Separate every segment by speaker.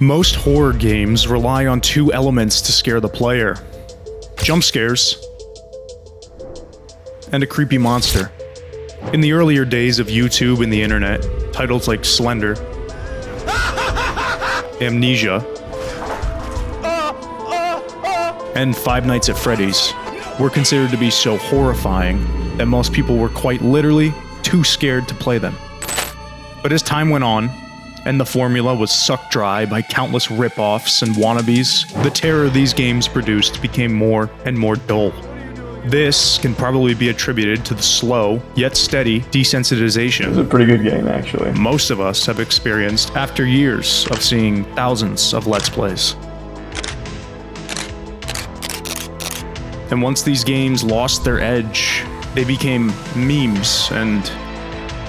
Speaker 1: Most horror games rely on two elements to scare the player: jump scares and a creepy monster. In the earlier days of YouTube and the internet, titles like Slender, Amnesia, and Five Nights at Freddy's were considered to be so horrifying that most people were quite literally too scared to play them. But as time went on, and the formula was sucked dry by countless rip-offs and wannabes, the terror these games produced became more and more dull. This can probably be attributed to the slow, yet steady, desensitization
Speaker 2: It's a pretty good game, actually.
Speaker 1: most of us have experienced after years of seeing thousands of Let's Plays. And once these games lost their edge, they became memes and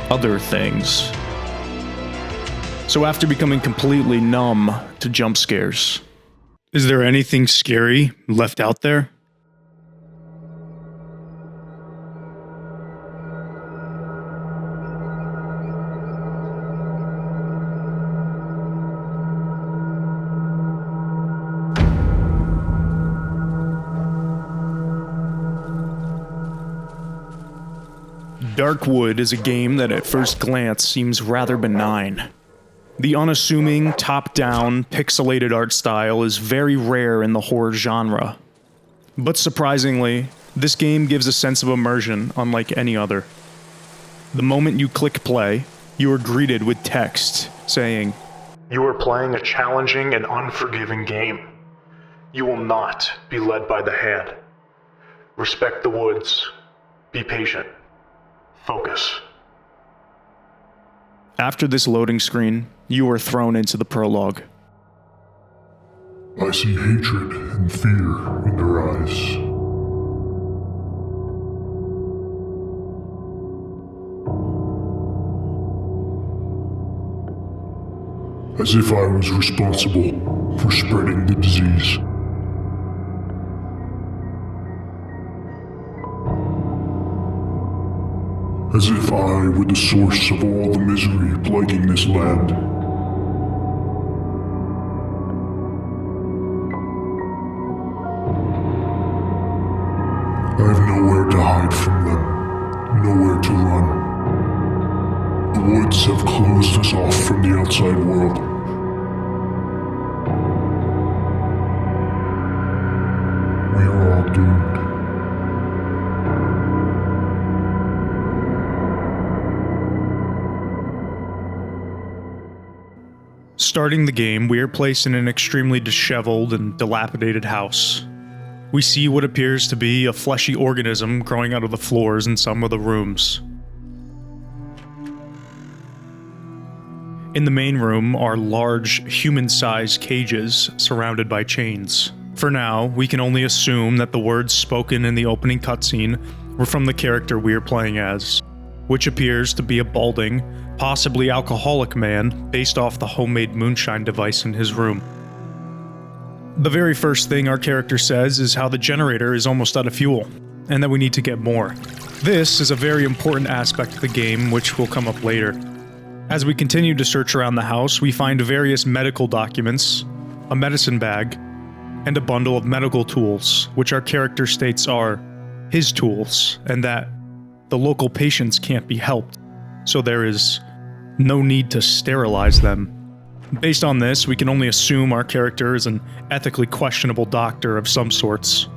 Speaker 1: other things. So after becoming completely numb to jump scares, is there anything scary left out there? Darkwood is a game that at first glance seems rather benign. The unassuming, top-down, pixelated art style is very rare in the horror genre. But surprisingly, this game gives a sense of immersion unlike any other. The moment you click play, you are greeted with text saying, "You are playing a challenging and unforgiving game. You will not be led by the hand. Respect the woods. Be patient. Focus." After this loading screen, you are thrown into the prologue.
Speaker 3: I see hatred and fear in their eyes. As if I was responsible for spreading the disease. As if I were the source of all the misery plaguing this land. I have nowhere to hide from them, nowhere to run. The woods have closed us off from the outside world. We are all doomed.
Speaker 1: Starting the game, we are placed in an extremely disheveled and dilapidated house. We see what appears to be a fleshy organism growing out of the floors in some of the rooms. In the main room are large, human-sized cages surrounded by chains. For now, we can only assume that the words spoken in the opening cutscene were from the character we are playing as, which appears to be a balding, possibly alcoholic man based off the homemade moonshine device in his room. The very first thing our character says is how the generator is almost out of fuel, and that we need to get more. This is a very important aspect of the game which will come up later. As we continue to search around the house, we find various medical documents, a medicine bag, and a bundle of medical tools, which our character states are his tools, and that the local patients can't be helped, so there is no need to sterilize them. Based on this, we can only assume our character is an ethically questionable doctor of some sorts.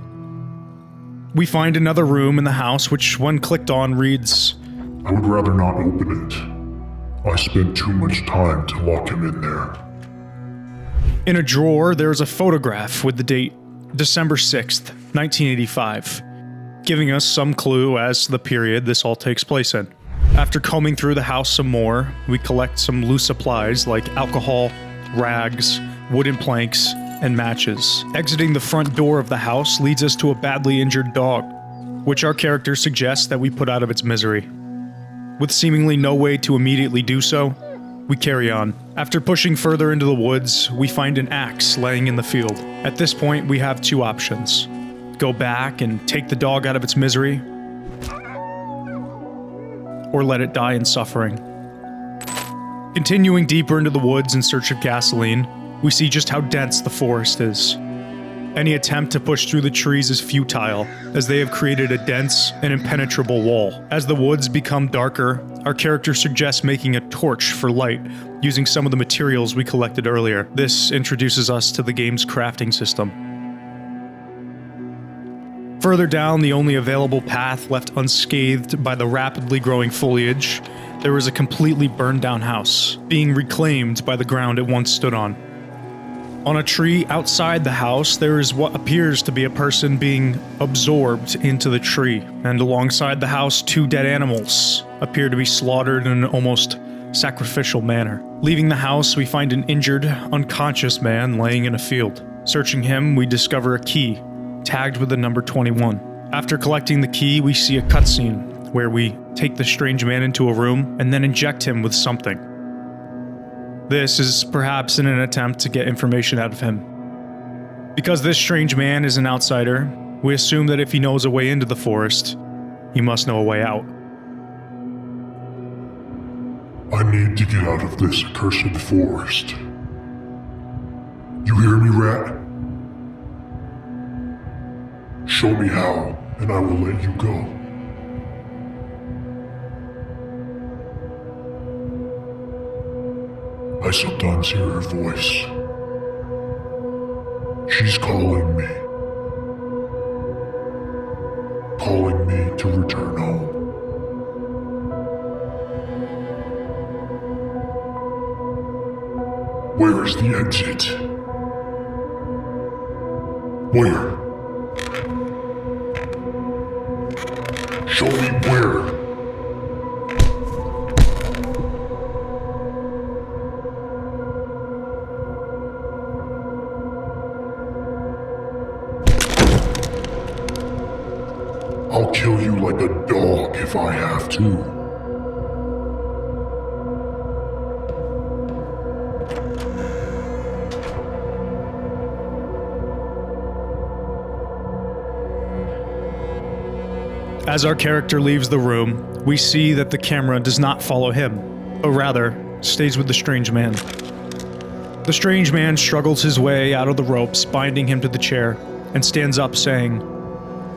Speaker 1: We find another room in the house which, when clicked on, reads,
Speaker 3: I would rather not open it. I spent too much time to lock him in there.
Speaker 1: In a drawer, there is a photograph with the date December 6th, 1985, giving us some clue as to the period this all takes place in. After combing through the house some more, we collect some loose supplies like alcohol, rags, wooden planks, and matches. Exiting the front door of the house leads us to a badly injured dog, which our character suggests that we put out of its misery. With seemingly no way to immediately do so, we carry on. After pushing further into the woods, we find an axe laying in the field. At this point, we have two options: go back and take the dog out of its misery, or let it die in suffering. Continuing deeper into the woods in search of gasoline, we see just how dense the forest is. Any attempt to push through the trees is futile, as they have created a dense and impenetrable wall. As the woods become darker, our character suggests making a torch for light, using some of the materials we collected earlier. This introduces us to the game's crafting system. Further down the only available path left unscathed by the rapidly growing foliage, there is a completely burned down house, being reclaimed by the ground it once stood on. On a tree outside the house, there is what appears to be a person being absorbed into the tree, and alongside the house, 2 dead animals appear to be slaughtered in an almost sacrificial manner. Leaving the house, we find an injured, unconscious man laying in a field. Searching him, we discover a key, tagged with the number 21. After collecting the key, we see a cutscene where we take the strange man into a room and then inject him with something. This is perhaps in an attempt to get information out of him. Because this strange man is an outsider, we assume that if he knows a way into the forest, he must know a way out.
Speaker 3: I need to get out of this accursed forest. You hear me, rat? Show me how, and I will let you go. I sometimes hear her voice. She's calling me. Calling me to return home. Where is the exit? Where? Show me where. I'll kill you like a dog if I have to.
Speaker 1: As our character leaves the room, we see that the camera does not follow him, but rather stays with the strange man. The strange man struggles his way out of the ropes, binding him to the chair, and stands up saying,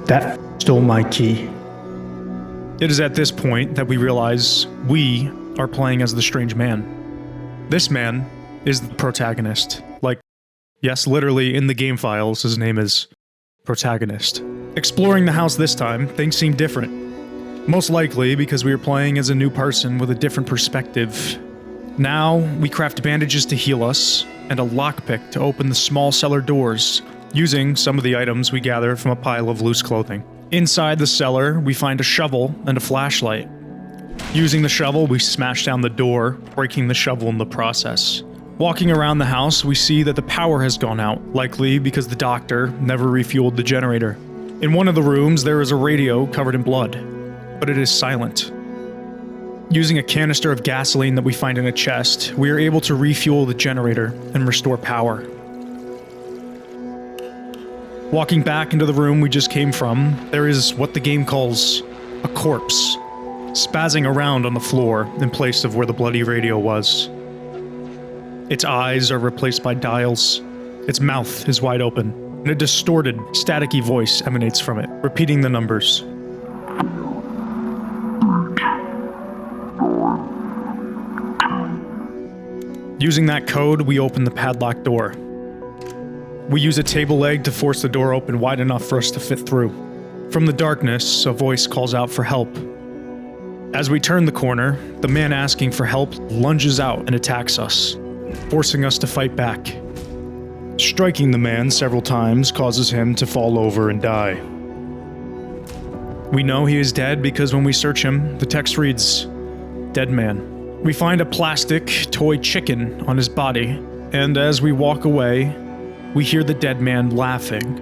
Speaker 1: "That stole my key." It is at this point that we realize we are playing as the strange man. This man is the protagonist. Like, yes, literally in the game files, his name is Protagonist. Exploring the house this time, things seem different. Most likely because we are playing as a new person with a different perspective. Now, we craft bandages to heal us, and a lockpick to open the small cellar doors, using some of the items we gather from a pile of loose clothing. Inside the cellar, we find a shovel and a flashlight. Using the shovel, we smash down the door, breaking the shovel in the process. Walking around the house, we see that the power has gone out, likely because the doctor never refueled the generator. In one of the rooms, there is a radio covered in blood, but it is silent. Using a canister of gasoline that we find in a chest, we are able to refuel the generator and restore power. Walking back into the room we just came from, there is what the game calls a corpse, spazzing around on the floor in place of where the bloody radio was. Its eyes are replaced by dials, its mouth is wide open, and a distorted, staticky voice emanates from it, repeating the numbers. Using that code, we open the padlocked door. We use a table leg to force the door open wide enough for us to fit through. From the darkness, a voice calls out for help. As we turn the corner, the man asking for help lunges out and attacks us, forcing us to fight back. Striking the man several times causes him to fall over and die. We know he is dead because when we search him, the text reads, "Dead man." We find a plastic toy chicken on his body, and as we walk away, we hear the dead man laughing.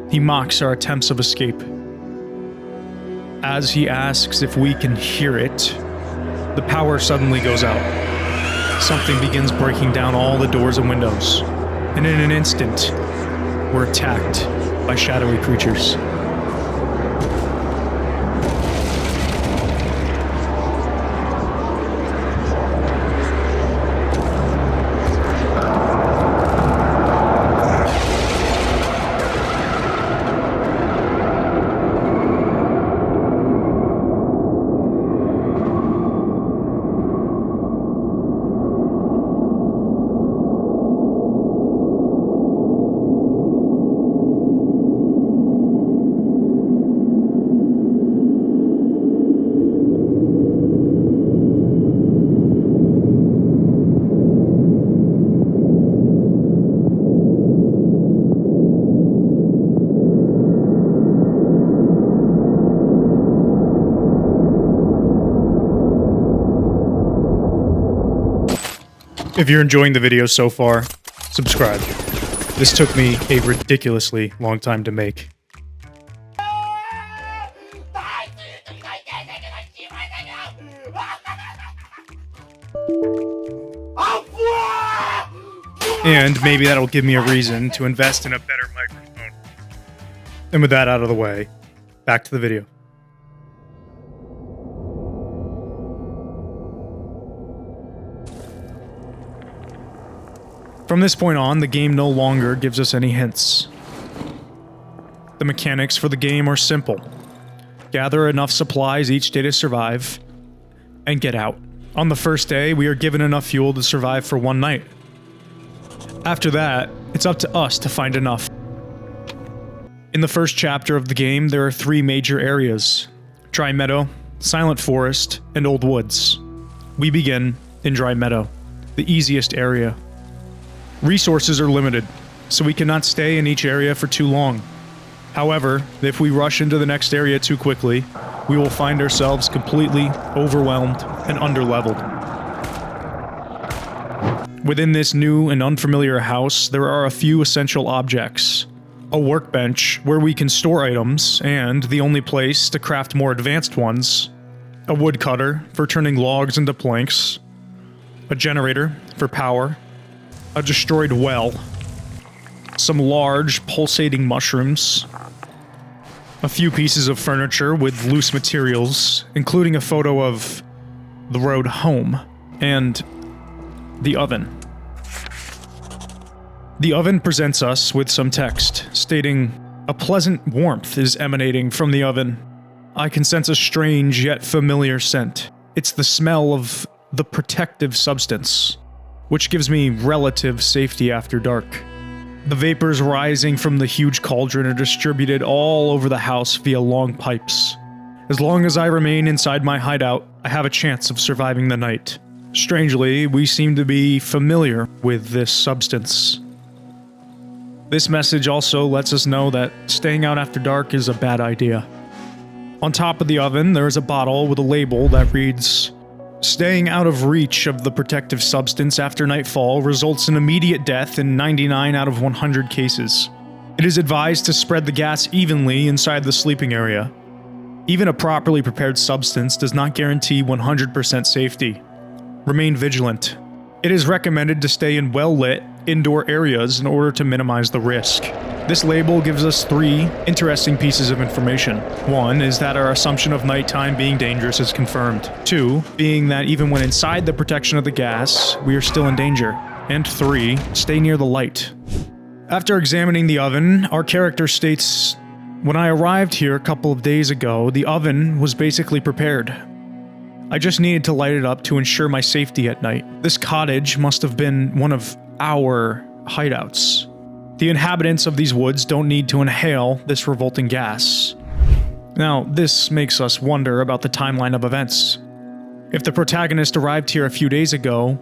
Speaker 1: He mocks our attempts of escape. As he asks if we can hear it, the power suddenly goes out. Something begins breaking down all the doors and windows, and in an instant, we're attacked by shadowy creatures. If you're enjoying the video so far, subscribe. This took me a ridiculously long time to make. And maybe that'll give me a reason to invest in a better microphone. And with that out of the way, back to the video. From this point on, the game no longer gives us any hints. The mechanics for the game are simple. Gather enough supplies each day to survive, and get out. On the first day, we are given enough fuel to survive for one night. After that, it's up to us to find enough. In the first chapter of the game, there are 3 major areas: Dry Meadow, Silent Forest, and Old Woods. We begin in Dry Meadow, the easiest area. Resources are limited, so we cannot stay in each area for too long. However, if we rush into the next area too quickly, we will find ourselves completely overwhelmed and underleveled. Within this new and unfamiliar house, there are a few essential objects. A workbench where we can store items, and the only place to craft more advanced ones. A woodcutter for turning logs into planks. A generator for power. A destroyed well. Some large, pulsating mushrooms. A few pieces of furniture with loose materials, including a photo of the road home, and the oven. The oven presents us with some text, stating, "A pleasant warmth is emanating from the oven. I can sense a strange yet familiar scent. It's the smell of the protective substance, which gives me relative safety after dark. The vapors rising from the huge cauldron are distributed all over the house via long pipes. As long as I remain inside my hideout, I have a chance of surviving the night. Strangely, we seem to be familiar with this substance." This message also lets us know that staying out after dark is a bad idea. On top of the oven, there is a bottle with a label that reads, "Staying out of reach of the protective substance after nightfall results in immediate death in 99 out of 100 cases. It is advised to spread the gas evenly inside the sleeping area. Even a properly prepared substance does not guarantee 100% safety. Remain vigilant. It is recommended to stay in well-lit, indoor areas in order to minimize the risk." This label gives us 3 interesting pieces of information. 1 is that our assumption of nighttime being dangerous is confirmed. 2 being that even when inside the protection of the gas, we are still in danger. And 3, stay near the light. After examining the oven, our character states, "When I arrived here a couple of days ago, the oven was basically prepared. I just needed to light it up to ensure my safety at night. This cottage must have been one of our hideouts. The inhabitants of these woods don't need to inhale this revolting gas." Now, this makes us wonder about the timeline of events. If the protagonist arrived here a few days ago,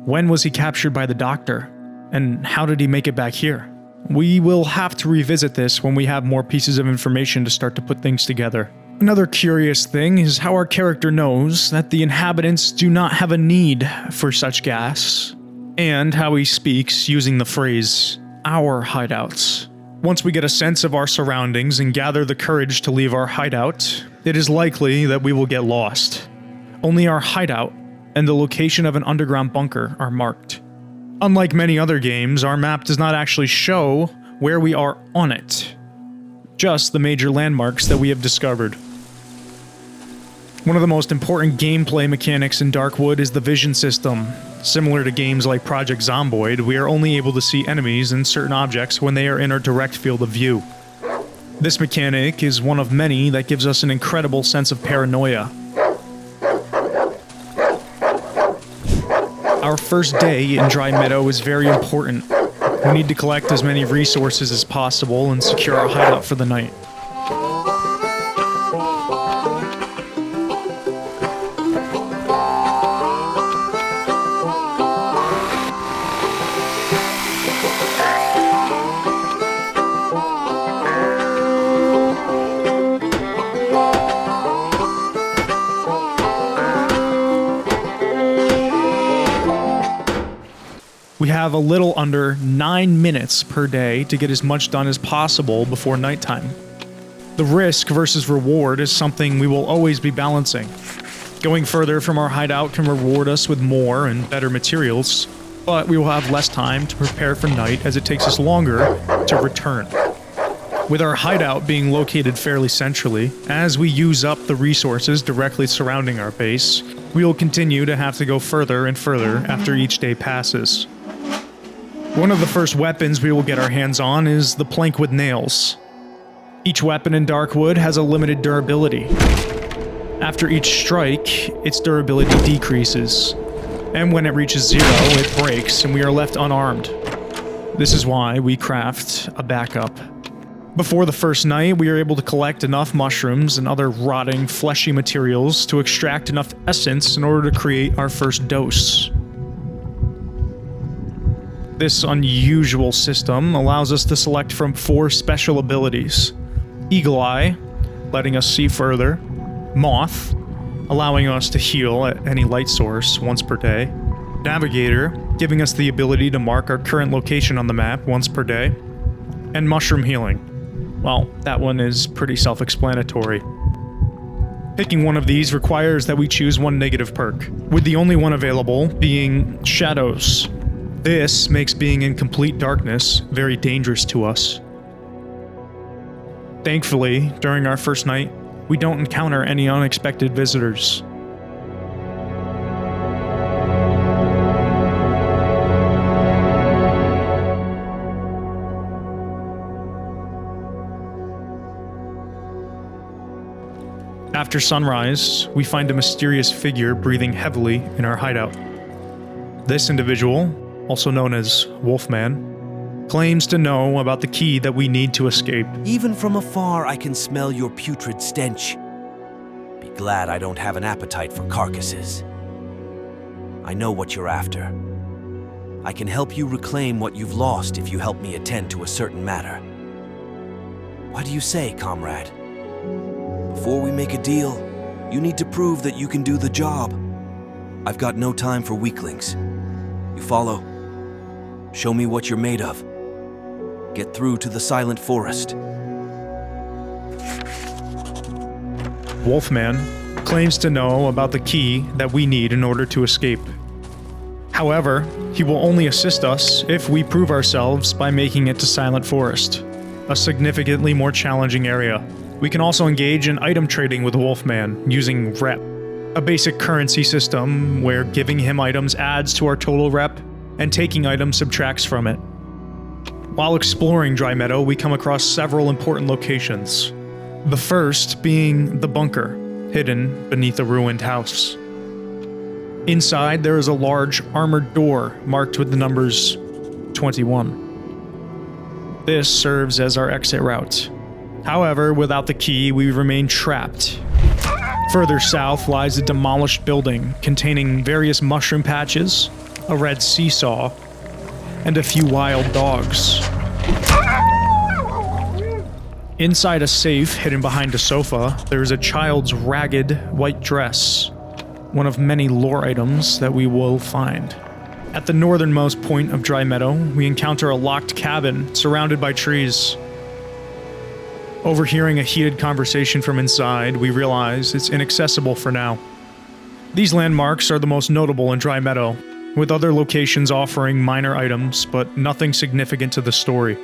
Speaker 1: when was he captured by the doctor? And how did he make it back here? We will have to revisit this when we have more pieces of information to start to put things together. Another curious thing is how our character knows that the inhabitants do not have a need for such gas, and how he speaks using the phrase, "our hideouts." Once we get a sense of our surroundings and gather the courage to leave our hideout, it is likely that we will get lost. Only our hideout and the location of an underground bunker are marked. Unlike many other games, our map does not actually show where we are on it, just the major landmarks that we have discovered. One of the most important gameplay mechanics in Darkwood is the vision system. Similar to games like Project Zomboid, we are only able to see enemies and certain objects when they are in our direct field of view. This mechanic is one of many that gives us an incredible sense of paranoia. Our first day in Dry Meadow is very important. We need to collect as many resources as possible and secure our hideout for the night. We have a little under 9 minutes per day to get as much done as possible before nighttime. The risk versus reward is something we will always be balancing. Going further from our hideout can reward us with more and better materials, but we will have less time to prepare for night as it takes us longer to return. With our hideout being located fairly centrally, as we use up the resources directly surrounding our base, we will continue to have to go further and further after each day passes. One of the first weapons we will get our hands on is the plank with nails. Each weapon in Darkwood has a limited durability. After each strike, its durability decreases, and when it reaches 0, it breaks and we are left unarmed. This is why we craft a backup. Before the first night, we are able to collect enough mushrooms and other rotting, fleshy materials to extract enough essence in order to create our first dose. This unusual system allows us to select from 4 special abilities. Eagle Eye, letting us see further. Moth, allowing us to heal at any light source once per day. Navigator, giving us the ability to mark our current location on the map once per day. And Mushroom Healing. Well, that one is pretty self-explanatory. Picking one of these requires that we choose one negative perk, with the only one available being Shadows. This makes being in complete darkness very dangerous to us. Thankfully, during our first night, we don't encounter any unexpected visitors. After sunrise, we find a mysterious figure breathing heavily in our hideout. This individual, also known as Wolfman, claims to know about the key that we need to escape.
Speaker 2: Even from afar, I can smell your putrid stench. Be glad I don't have an appetite for carcasses. I know what you're after. I can help you reclaim what you've lost if you help me attend to a certain matter. What do you say, comrade? Before we make a deal, you need to prove that you can do the job. I've got no time for weaklings. You follow? Show me what you're made of. Get through to the Silent Forest.
Speaker 1: Wolfman claims to know about the key that we need in order to escape. However, he will only assist us if we prove ourselves by making it to Silent Forest, a significantly more challenging area. We can also engage in item trading with Wolfman using rep, a basic currency system where giving him items adds to our total rep and taking items subtracts from it. While exploring Dry Meadow, we come across several important locations. The first being the bunker, hidden beneath a ruined house. Inside, there is a large armored door marked with the numbers 21. This serves as our exit route. However, without the key, we remain trapped. Further south lies a demolished building containing various mushroom patches, a red seesaw, and a few wild dogs. Inside a safe hidden behind a sofa, there is a child's ragged white dress, one of many lore items that we will find. At the northernmost point of Dry Meadow, we encounter a locked cabin surrounded by trees. Overhearing a heated conversation from inside, we realize it's inaccessible for now. These landmarks are the most notable in Dry Meadow, with other locations offering minor items, but nothing significant to the story.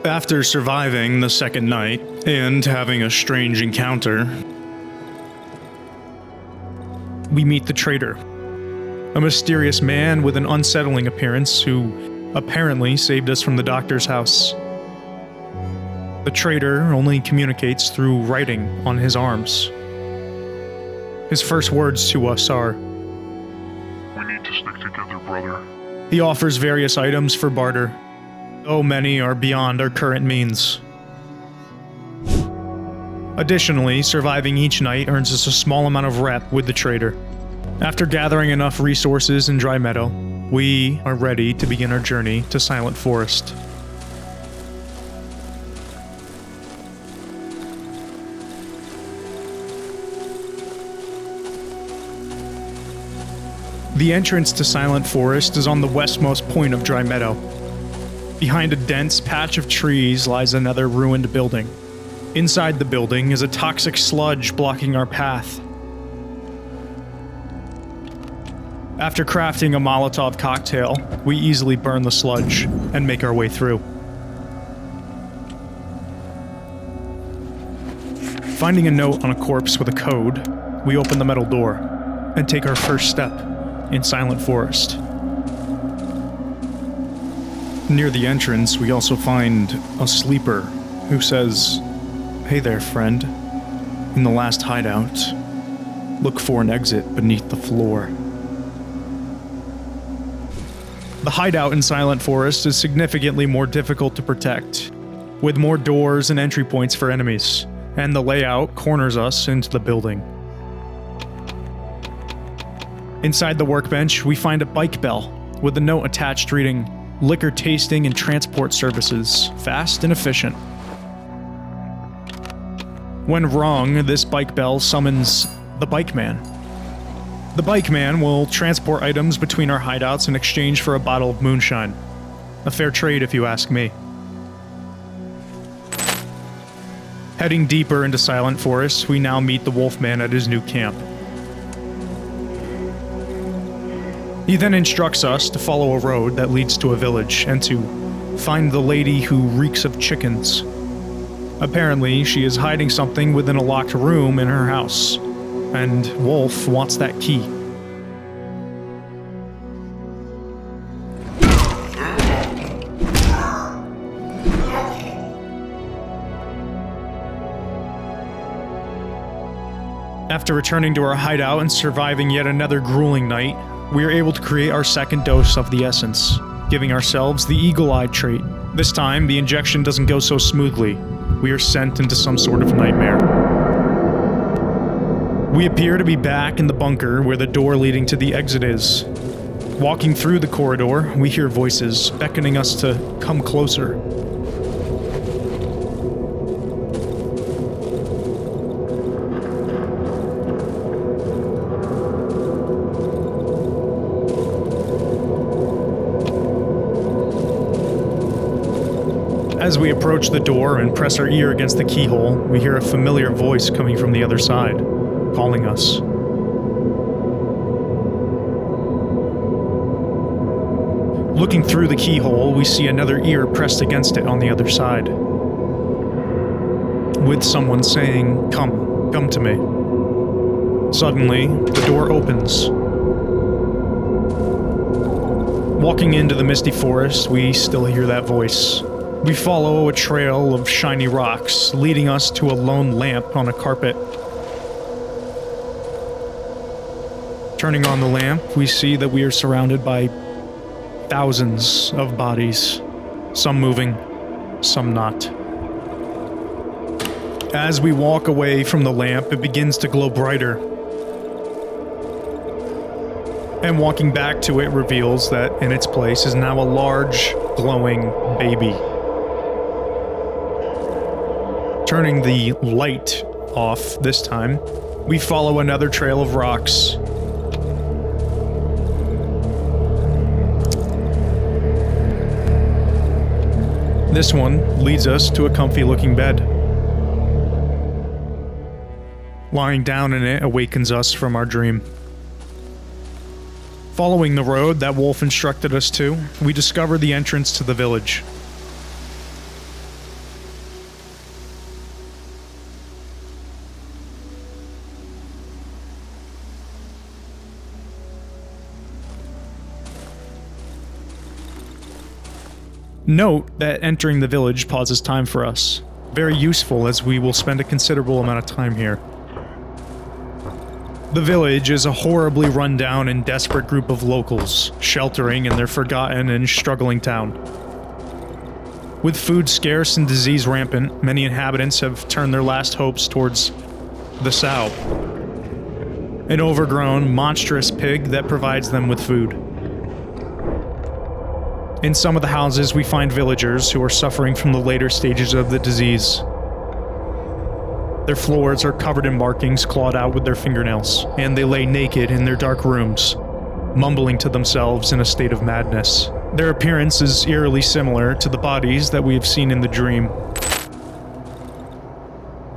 Speaker 1: After surviving the second night, and having a strange encounter, we meet the trader, a mysterious man with an unsettling appearance who apparently saved us from the doctor's house. The trader only communicates through writing on his arms. His first words to us are,
Speaker 3: "We need to stick together, brother."
Speaker 1: He offers various items for barter, though many are beyond our current means. Additionally, surviving each night earns us a small amount of rep with the trader. After gathering enough resources in Dry Meadow, we are ready to begin our journey to Silent Forest. The entrance to Silent Forest is on the westmost point of Dry Meadow. Behind a dense patch of trees lies another ruined building. Inside the building is a toxic sludge blocking our path. After crafting a Molotov cocktail, we easily burn the sludge and make our way through. Finding a note on a corpse with a code, we open the metal door and take our first step in Silent Forest. Near the entrance, we also find a sleeper who says, "Hey there, friend. In the last hideout, look for an exit beneath the floor." The hideout in Silent Forest is significantly more difficult to protect, with more doors and entry points for enemies, and the layout corners us into the building. Inside the workbench, we find a bike bell with a note attached reading, "Liquor tasting and transport services, fast and efficient." When rung, this bike bell summons the Bike Man. The Bike Man will transport items between our hideouts in exchange for a bottle of moonshine. A fair trade if you ask me. Heading deeper into Silent Forest, we now meet the Wolfman at his new camp. He then instructs us to follow a road that leads to a village and to find the lady who reeks of chickens. Apparently, she is hiding something within a locked room in her house, and Wolf wants that key. After returning to our hideout and surviving yet another grueling night, we are able to create our second dose of the essence, giving ourselves the eagle-eye trait. This time, the injection doesn't go so smoothly. We are sent into some sort of nightmare. We appear to be back in the bunker where the door leading to the exit is. Walking through the corridor, we hear voices beckoning us to come closer. As we approach the door and press our ear against the keyhole, we hear a familiar voice coming from the other side, calling us. Looking through the keyhole, we see another ear pressed against it on the other side, with someone saying, come to me." Suddenly, the door opens. Walking into the misty forest, we still hear that voice. We follow a trail of shiny rocks, leading us to a lone lamp on a carpet. Turning on the lamp, we see that we are surrounded by thousands of bodies, some moving, some not. As we walk away from the lamp, it begins to glow brighter. And walking back to it reveals that in its place is now a large, glowing baby. Turning the light off this time, we follow another trail of rocks. This one leads us to a comfy-looking bed. Lying down in it awakens us from our dream. Following the road that Wolf instructed us to, we discover the entrance to the village. Note that entering the village pauses time for us. Very useful, as we will spend a considerable amount of time here. The village is a horribly run-down and desperate group of locals, sheltering in their forgotten and struggling town. With food scarce and disease rampant, many inhabitants have turned their last hopes towards the sow, an overgrown, monstrous pig that provides them with food. In some of the houses, we find villagers who are suffering from the later stages of the disease. Their floors are covered in markings clawed out with their fingernails, and they lay naked in their dark rooms. mumbling to themselves in a state of madness. Their appearance is eerily similar to the bodies that we have seen in the dream.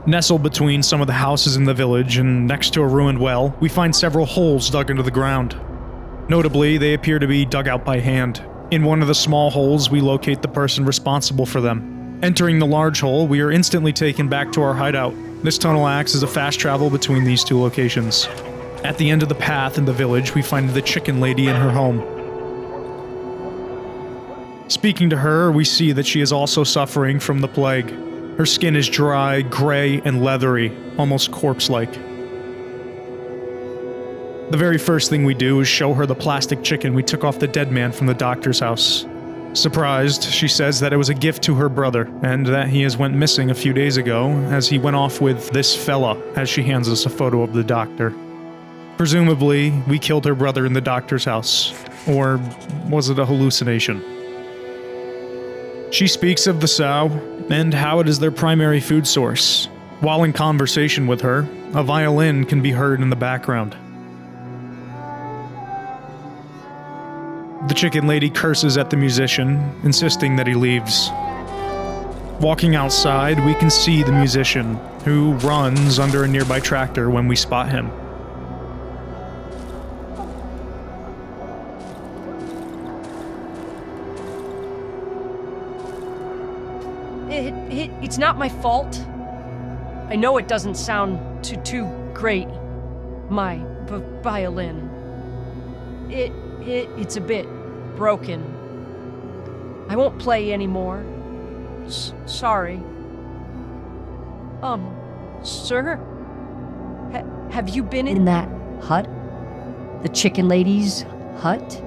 Speaker 1: Nestled between some of the houses in the village and next to a ruined well, we find several holes dug into the ground. Notably, they appear to be dug out by hand. In one of the small holes, we locate the person responsible for them. Entering the large hole, we are instantly taken back to our hideout. This tunnel acts as a fast travel between these two locations. At the end of the path in the village, we find the chicken lady in her home. Speaking to her, we see that she is also suffering from the plague. Her skin is dry, gray, and leathery, almost corpse-like. The very first thing we do is show her the plastic chicken we took off the dead man from the doctor's house. Surprised, she says that it was a gift to her brother, and that he has went missing a few days ago, as he went off with this fella, as she hands us a photo of the doctor. Presumably, we killed her brother in the doctor's house. Or was it a hallucination? She speaks of the sow, and how it is their primary food source. While in conversation with her, a violin can be heard in the background. The chicken lady curses at the musician, insisting that he leaves. Walking outside, we can see the musician, who runs under a nearby tractor when we spot him.
Speaker 4: It's not my fault. I know it doesn't sound too great, my violin. It's a bit broken. I won't play anymore. Sorry. Sir? Have you been in that hut? The chicken lady's hut?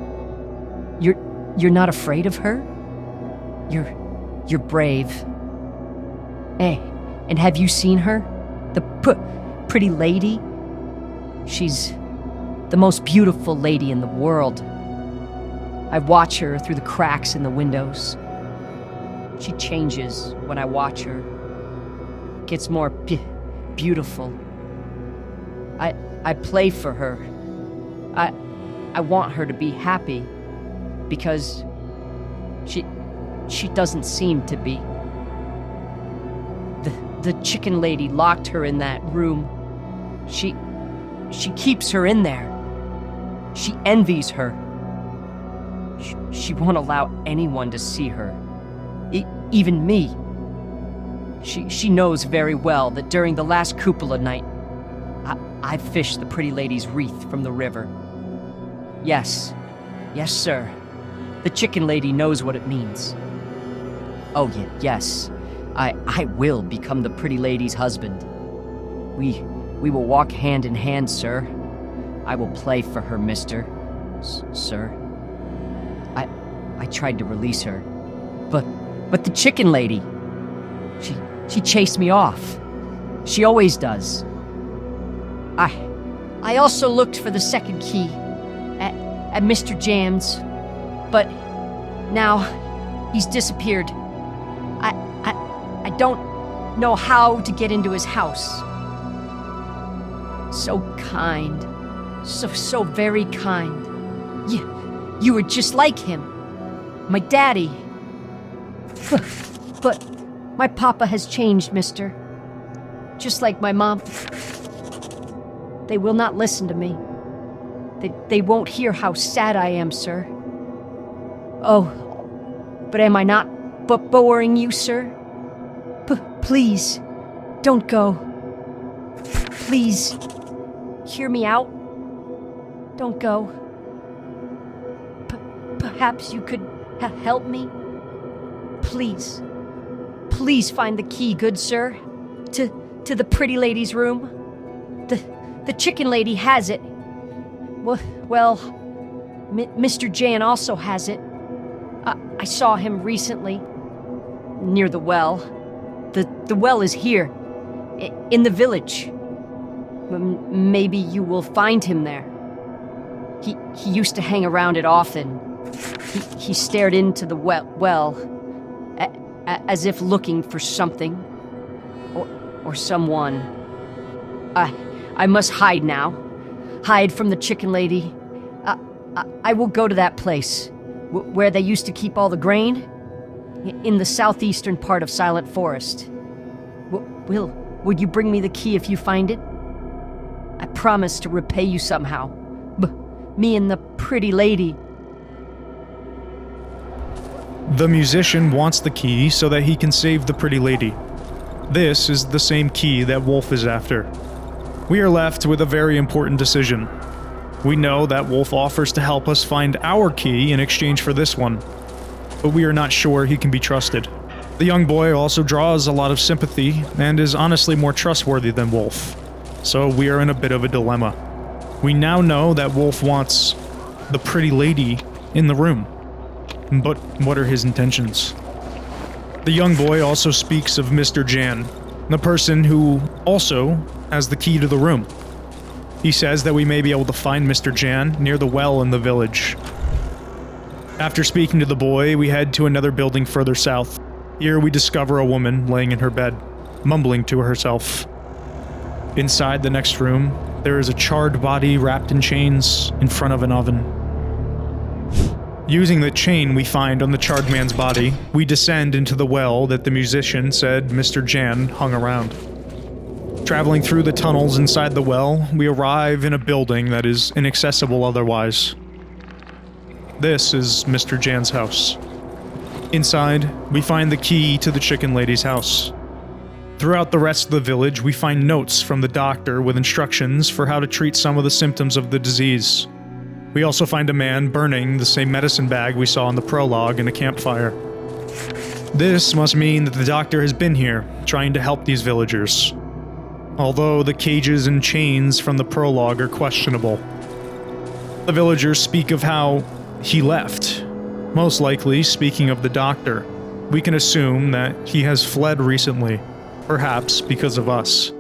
Speaker 4: You're not afraid of her? You're brave. Hey, and have you seen her? The pretty lady? She's the most beautiful lady in the world. I watch her through the cracks in the windows. She changes when I watch her. Gets more beautiful. I play for her. I want her to be happy because she doesn't seem to be. The chicken lady locked her in that room. She keeps her in there. She envies her. She won't allow anyone to see her. Even me. She knows very well that during the last cupola night, I fished the pretty lady's wreath from the river. Yes, sir. The chicken lady knows what it means. Oh, yes. I will become the pretty lady's husband. We will walk hand in hand, sir. I will play for her, mister. Sir. I tried to release her. But the chicken lady, she chased me off. She always does. I also looked for the second key at Mr. Jam's, but now he's disappeared. I don't know how to get into his house. So kind. So very kind. You were just like him. My daddy. But my papa has changed, mister. Just like my mom. They will not listen to me. They won't hear how sad I am, sir. Oh, but am I not boring you, sir? Please, don't go. Please, hear me out. Don't go. Perhaps you could help me? Please. Please find the key, good sir. To the pretty lady's room. The chicken lady has it. Well, Mr. Jan also has it. I saw him recently. Near the well. The well is here. In the village. Maybe you will find him there. He used to hang around it often. He stared into the well, as if looking for something. Or someone. I must hide now. Hide from the chicken lady. I will go to that place, where they used to keep all the grain, in the southeastern part of Silent Forest. Would you bring me the key if you find it? I promise to repay you somehow. Me and the pretty lady.
Speaker 1: The musician wants the key so that he can save the pretty lady. This is the same key that Wolf is after. We are left with a very important decision. We know that Wolf offers to help us find our key in exchange for this one, but we are not sure he can be trusted. The young boy also draws a lot of sympathy and is honestly more trustworthy than Wolf, so we are in a bit of a dilemma. We now know that Wolf wants the pretty lady in the room, but what are his intentions? The young boy also speaks of Mr. Jan, the person who also has the key to the room. He says that we may be able to find Mr. Jan near the well in the village. After speaking to the boy, we head to another building further south. Here we discover a woman laying in her bed, mumbling to herself. Inside the next room, there is a charred body wrapped in chains in front of an oven. Using the chain we find on the charred man's body, we descend into the well that the musician said Mr. Jan hung around. Traveling through the tunnels inside the well, we arrive in a building that is inaccessible otherwise. This is Mr. Jan's house. Inside, we find the key to the chicken lady's house. Throughout the rest of the village, we find notes from the doctor with instructions for how to treat some of the symptoms of the disease. We also find a man burning the same medicine bag we saw in the prologue in a campfire. This must mean that the doctor has been here, trying to help these villagers. Although the cages and chains from the prologue are questionable. The villagers speak of how he left, most likely speaking of the doctor. We can assume that he has fled recently, perhaps because of us.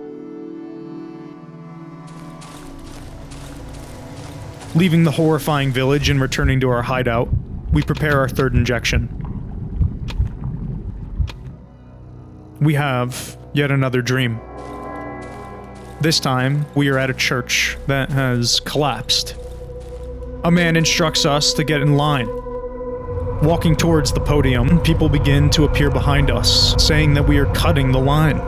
Speaker 1: Leaving the horrifying village and returning to our hideout, we prepare our third injection. We have yet another dream. This time, we are at a church that has collapsed. A man instructs us to get in line. Walking towards the podium, people begin to appear behind us, saying that we are cutting the line.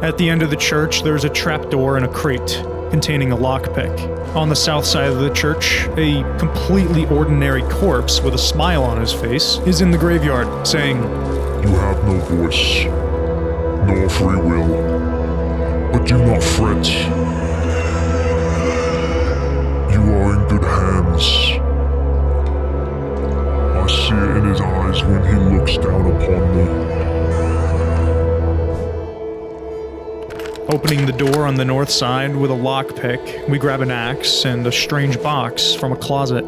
Speaker 1: At the end of the church, there's a trapdoor and a crate containing a lockpick. On the south side of the church, a completely ordinary corpse with a smile on his face is in the graveyard, saying,
Speaker 3: You have no voice, nor free will, but do not fret. You are in good hands. I see it in his eyes when he looks down upon me.
Speaker 1: Opening the door on the north side with a lockpick, we grab an axe and a strange box from a closet.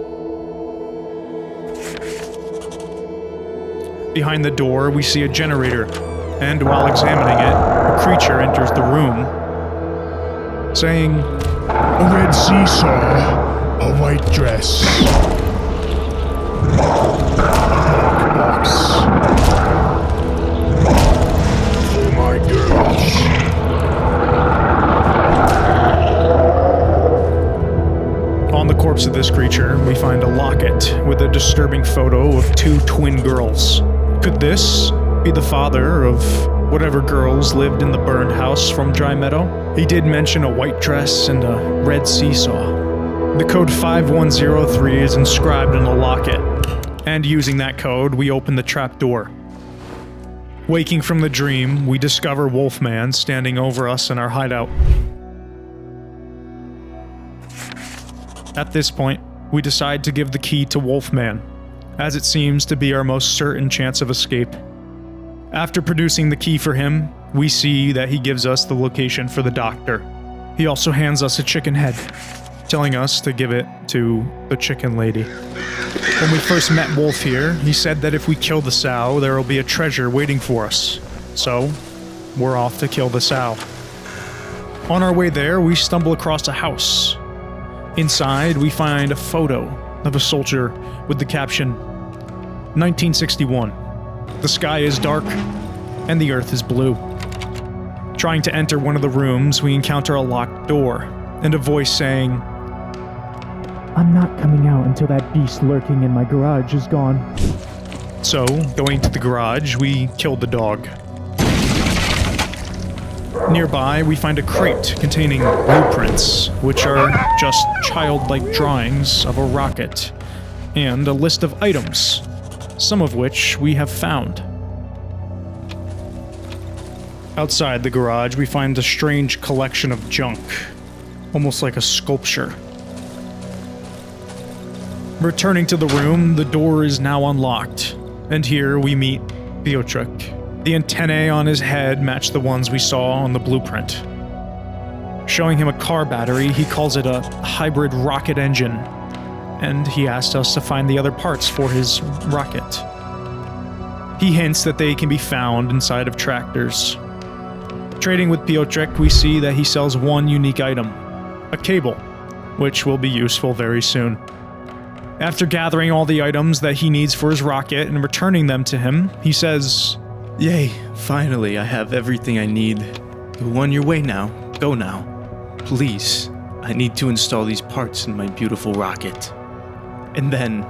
Speaker 1: Behind the door, we see a generator, and while examining it, a creature enters the room, saying,
Speaker 3: A red seesaw, a white dress, a box. Oh my gosh.
Speaker 1: On the corpse of this creature, we find a locket with a disturbing photo of two twin girls. Could this be the father of whatever girls lived in the burned house from Dry Meadow? He did mention a white dress and a red seesaw. The code 5103 is inscribed in the locket, and using that code, we open the trapdoor. Waking from the dream, we discover Wolfman standing over us in our hideout. At this point, we decide to give the key to Wolfman, as it seems to be our most certain chance of escape. After producing the key for him, we see that he gives us the location for the doctor. He also hands us a chicken head, telling us to give it to the chicken lady. When we first met Wolf here, he said that if we kill the sow, there will be a treasure waiting for us. So, we're off to kill the sow. On our way there, we stumble across a house. Inside, we find a photo of a soldier with the caption, 1961. The sky is dark, and the earth is blue. Trying to enter one of the rooms, we encounter a locked door, and a voice saying,
Speaker 5: I'm not coming out until that beast lurking in my garage is gone.
Speaker 1: So, going to the garage, we killed the dog. Nearby, we find a crate containing blueprints, which are just childlike drawings of a rocket, and a list of items, some of which we have found. Outside the garage, we find a strange collection of junk, almost like a sculpture. Returning to the room, the door is now unlocked, and here we meet Piotrek. The antennae on his head match the ones we saw on the blueprint. Showing him a car battery, he calls it a hybrid rocket engine, and he asked us to find the other parts for his rocket. He hints that they can be found inside of tractors. Trading with Piotrek, we see that he sells one unique item, a cable, which will be useful very soon. After gathering all the items that he needs for his rocket and returning them to him, he says,
Speaker 6: Yay, finally I have everything I need. You're on your way now. Go now. Please, I need to install these parts in my beautiful rocket. And then,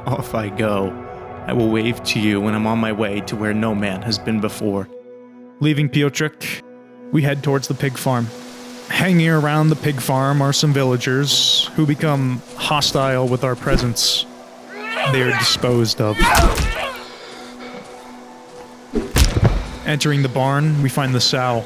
Speaker 6: off I go. I will wave to you when I'm on my way to where no man has been before.
Speaker 1: Leaving Piotrek, we head towards the pig farm. Hanging around the pig farm are some villagers who become hostile with our presence. They are disposed of. Entering the barn, we find the sow,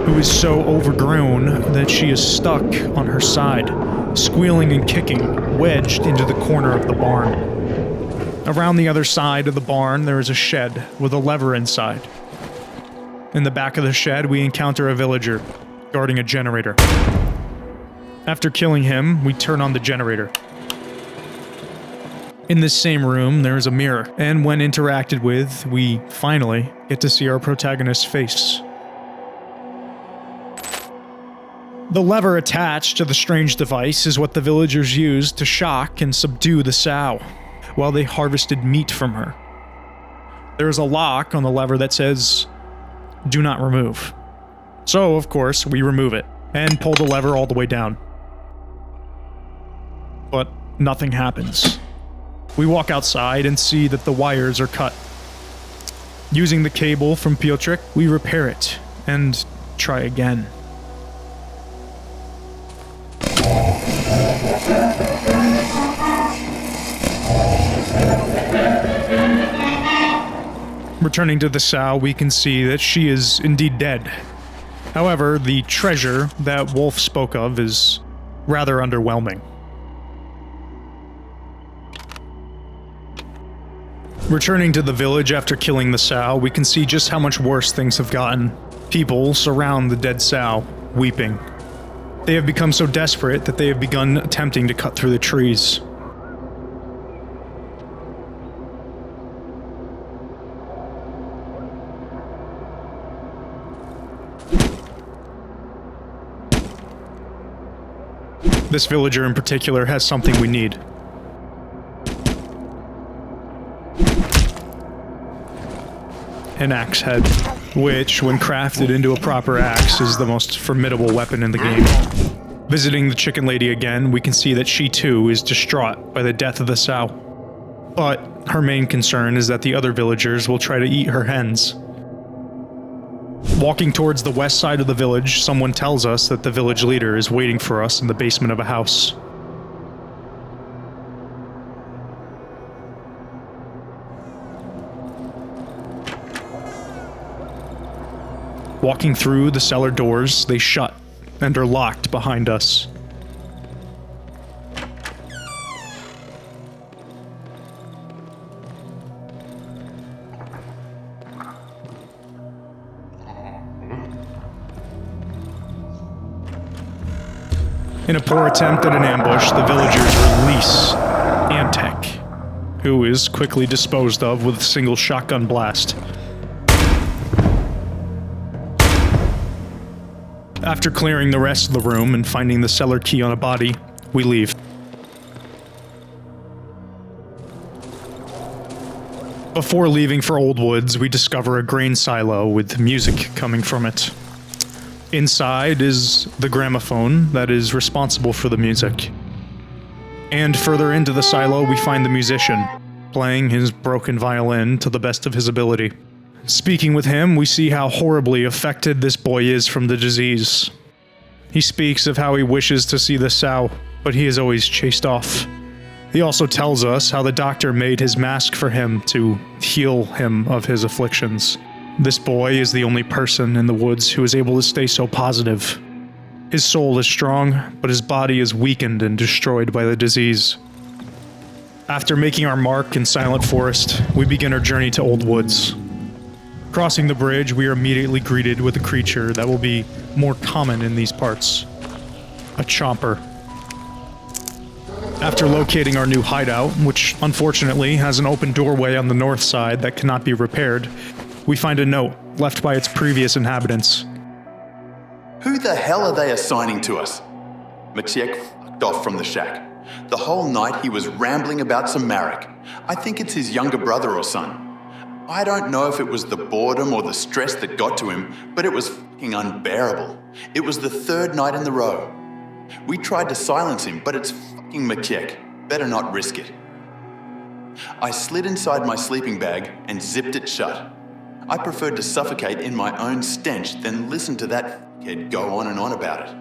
Speaker 1: who is so overgrown that she is stuck on her side, squealing and kicking, wedged into the corner of the barn. Around the other side of the barn, there is a shed with a lever inside. In the back of the shed, we encounter a villager guarding a generator. After killing him, we turn on the generator. In this same room, there is a mirror, and when interacted with, we finally get to see our protagonist's face. The lever attached to the strange device is what the villagers used to shock and subdue the sow, while they harvested meat from her. There is a lock on the lever that says, "Do not remove." So, of course, we remove it, and pull the lever all the way down. But nothing happens. We walk outside and see that the wires are cut. Using the cable from Piotrek, we repair it, and try again. Returning to the sow, we can see that she is indeed dead. However, the treasure that Wolf spoke of is rather underwhelming. Returning to the village after killing the sow, we can see just how much worse things have gotten. People surround the dead sow, weeping. They have become so desperate that they have begun attempting to cut through the trees. This villager in particular has something we need. An axe head, which, when crafted into a proper axe, is the most formidable weapon in the game. Visiting the chicken lady again, we can see that she too is distraught by the death of the sow. But her main concern is that the other villagers will try to eat her hens. Walking towards the west side of the village, someone tells us that the village leader is waiting for us in the basement of a house. Walking through the cellar doors, they shut and are locked behind us. In a poor attempt at an ambush, the villagers release Antek, who is quickly disposed of with a single shotgun blast. After clearing the rest of the room and finding the cellar key on a body, we leave. Before leaving for Old Woods, we discover a grain silo with music coming from it. Inside is the gramophone that is responsible for the music. And further into the silo, we find the musician, playing his broken violin to the best of his ability. Speaking with him, we see how horribly affected this boy is from the disease. He speaks of how he wishes to see the sow, but he is always chased off. He also tells us how the doctor made his mask for him to heal him of his afflictions. This boy is the only person in the woods who is able to stay so positive. His soul is strong, but his body is weakened and destroyed by the disease. After making our mark in Silent Forest, we begin our journey to Old Woods. Crossing the bridge, we are immediately greeted with a creature that will be more common in these parts. A chomper. After locating our new hideout, which unfortunately has an open doorway on the north side that cannot be repaired, we find a note left by its previous inhabitants.
Speaker 7: Who the hell are they assigning to us? Maciek fucked off from the shack. The whole night he was rambling about some Marek. I think it's his younger brother or son. I don't know if it was the boredom or the stress that got to him, but it was fucking unbearable. It was the third night in the row. We tried to silence him, but it's fucking Maciek. Better not risk it. I slid inside my sleeping bag and zipped it shut. I preferred to suffocate in my own stench than listen to that fuckhead go on and on about it.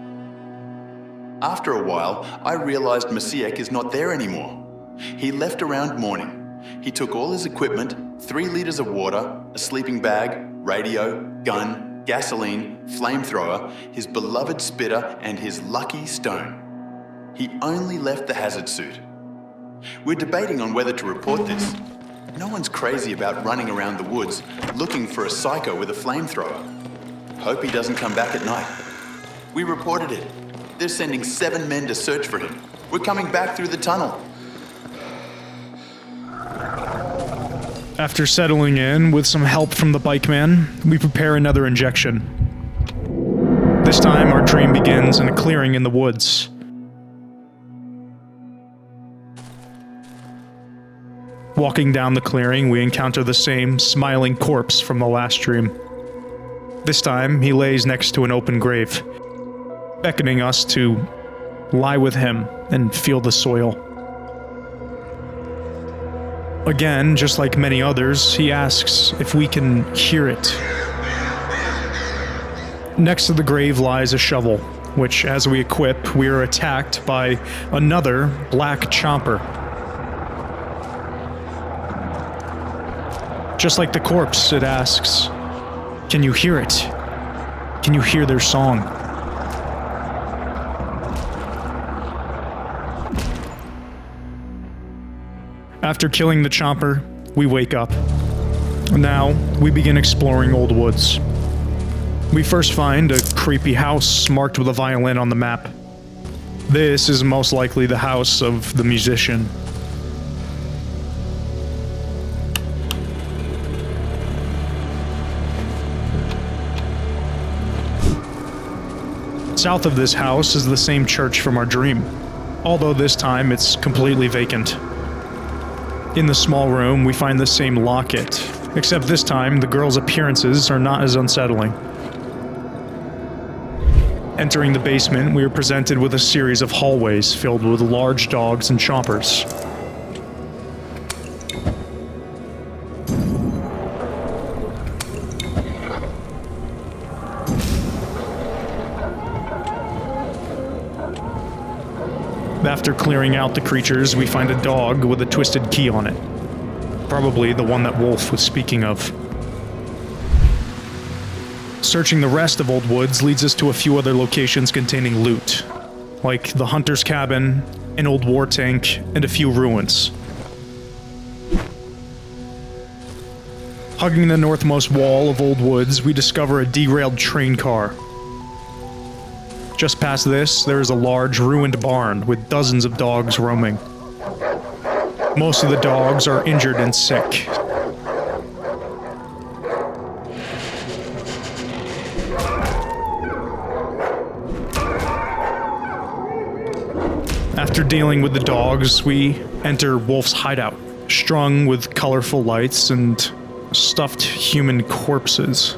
Speaker 7: After a while, I realized Maciek is not there anymore. He left around morning. He took all his equipment, 3 liters of water, a sleeping bag, radio, gun, gasoline, flamethrower, his beloved spitter, and his lucky stone. He only left the hazard suit. We're debating on whether to report this. No one's crazy about running around the woods looking for a psycho with a flamethrower. Hope he doesn't come back at night. We reported it. They're sending 7 men to search for him. We're coming back through the tunnel.
Speaker 1: After settling in with some help from the bike man, we prepare another injection. This time, our dream begins in a clearing in the woods. Walking down the clearing, we encounter the same smiling corpse from the last dream. This time, he lays next to an open grave, beckoning us to lie with him and feel the soil. Again, just like many others, he asks if we can hear it. Next to the grave lies a shovel, which, as we equip, we are attacked by another black chomper. Just like the corpse, it asks, "Can you hear it? Can you hear their song?" After killing the chomper, we wake up. Now, we begin exploring Old Woods. We first find a creepy house marked with a violin on the map. This is most likely the house of the musician. South of this house is the same church from our dream, although this time it's completely vacant. In the small room, we find the same locket, except this time the girl's appearances are not as unsettling. Entering the basement, we are presented with a series of hallways filled with large dogs and chompers. After clearing out the creatures, we find a dog with a twisted key on it. Probably the one that Wolf was speaking of. Searching the rest of Old Woods leads us to a few other locations containing loot, like the hunter's cabin, an old war tank, and a few ruins. Hugging the northmost wall of Old Woods, we discover a derailed train car. Just past this, there is a large ruined barn with dozens of dogs roaming. Most of the dogs are injured and sick. After dealing with the dogs, we enter Wolf's hideout, strung with colorful lights and stuffed human corpses.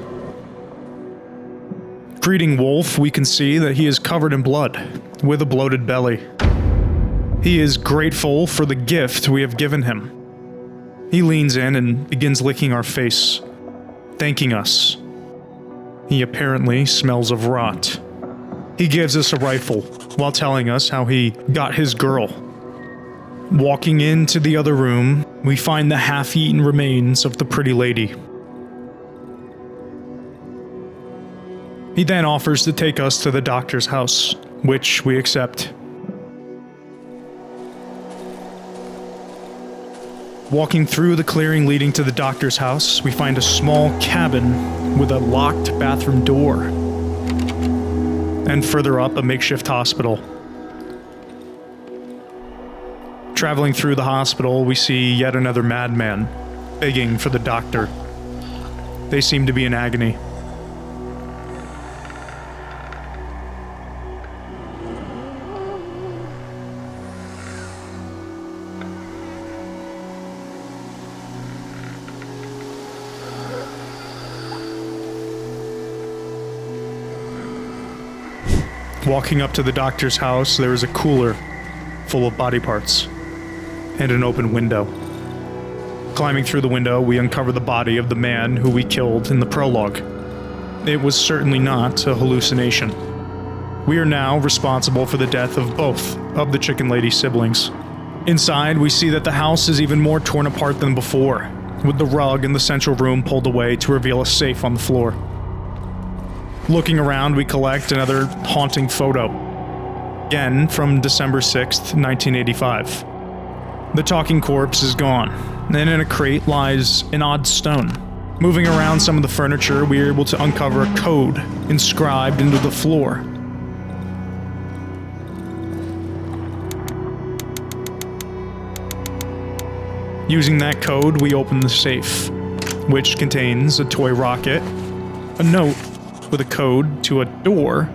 Speaker 1: Greeting Wolf, we can see that he is covered in blood, with a bloated belly. He is grateful for the gift we have given him. He leans in and begins licking our face, thanking us. He apparently smells of rot. He gives us a rifle, while telling us how he got his girl. Walking into the other room, we find the half-eaten remains of the pretty lady. He then offers to take us to the doctor's house, which we accept. Walking through the clearing leading to the doctor's house, we find a small cabin with a locked bathroom door. And further up, a makeshift hospital. Traveling through the hospital, we see yet another madman, begging for the doctor. They seem to be in agony. Walking up to the doctor's house, there is a cooler full of body parts and an open window. Climbing through the window, we uncover the body of the man who we killed in the prologue. It was certainly not a hallucination. We are now responsible for the death of both of the Chicken Lady siblings. Inside, we see that the house is even more torn apart than before, with the rug in the central room pulled away to reveal a safe on the floor. Looking around, we collect another haunting photo. Again, from December 6th, 1985. The talking corpse is gone, and in a crate lies an odd stone. Moving around some of the furniture, we are able to uncover a code inscribed into the floor. Using that code, we open the safe, which contains a toy rocket, a note with a code to a door,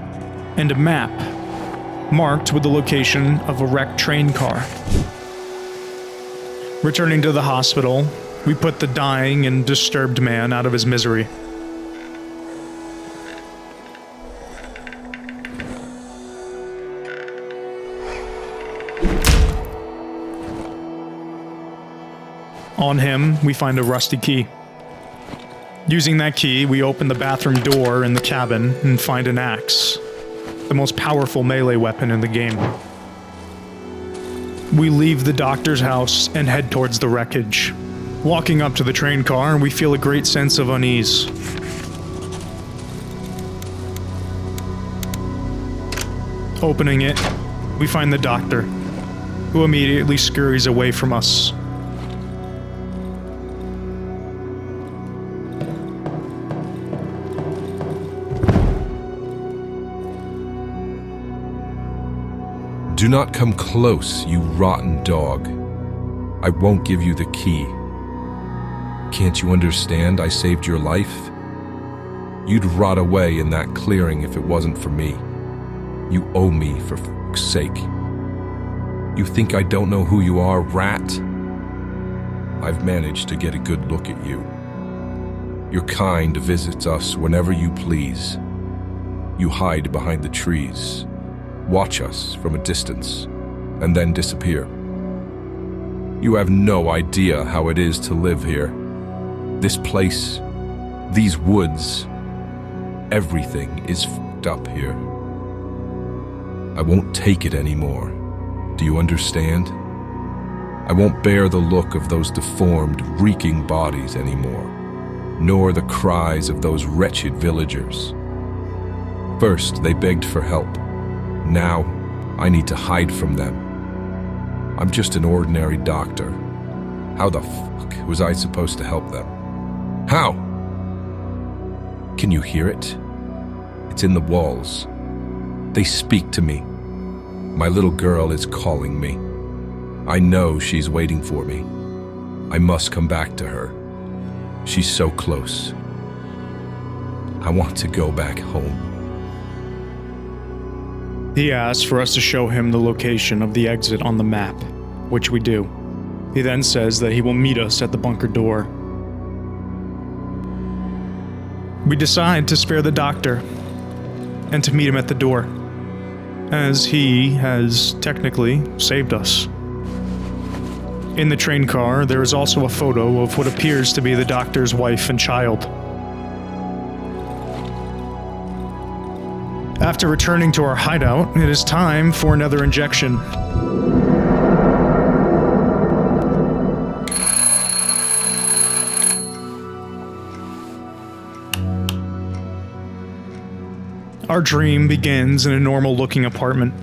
Speaker 1: and a map, marked with the location of a wrecked train car. Returning to the hospital, we put the dying and disturbed man out of his misery. On him, we find a rusty key. Using that key, we open the bathroom door in the cabin and find an axe, the most powerful melee weapon in the game. We leave the doctor's house and head towards the wreckage. Walking up to the train car, we feel a great sense of unease. Opening it, we find the doctor, who immediately scurries away from us.
Speaker 8: Do not come close, you rotten dog. I won't give you the key. Can't you understand I saved your life? You'd rot away in that clearing if it wasn't for me. You owe me, for f***'s sake. You think I don't know who you are, rat? I've managed to get a good look at you. Your kind visits us whenever you please. You hide behind the trees, watch us from a distance, and then disappear. You have no idea how it is to live here. This place, these woods, everything is f***ed up here. I won't take it anymore. Do you understand? I won't bear the look of those deformed, reeking bodies anymore, nor the cries of those wretched villagers. First, they begged for help. Now, I need to hide from them. I'm just an ordinary doctor. How the fuck was I supposed to help them? How? Can you hear it? It's in the walls. They speak to me. My little girl is calling me. I know she's waiting for me. I must come back to her. She's so close. I want to go back home.
Speaker 1: He asks for us to show him the location of the exit on the map, which we do. He then says that he will meet us at the bunker door. We decide to spare the doctor and to meet him at the door, as he has technically saved us. In the train car, there is also a photo of what appears to be the doctor's wife and child. After returning to our hideout, it is time for another injection. Our dream begins in a normal-looking apartment.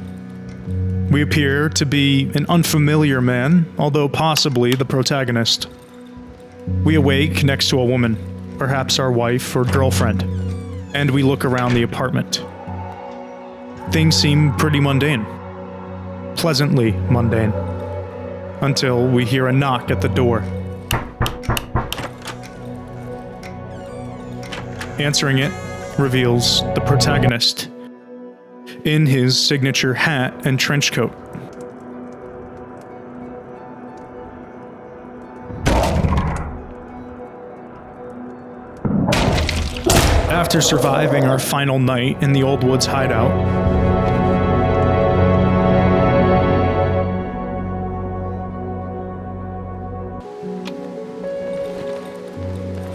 Speaker 1: We appear to be an unfamiliar man, although possibly the protagonist. We awake next to a woman, perhaps our wife or girlfriend, and we look around the apartment. Things seem pretty mundane. Pleasantly mundane. Until we hear a knock at the door. Answering it reveals the protagonist in his signature hat and trench coat. After surviving our final night in the Old Woods hideout,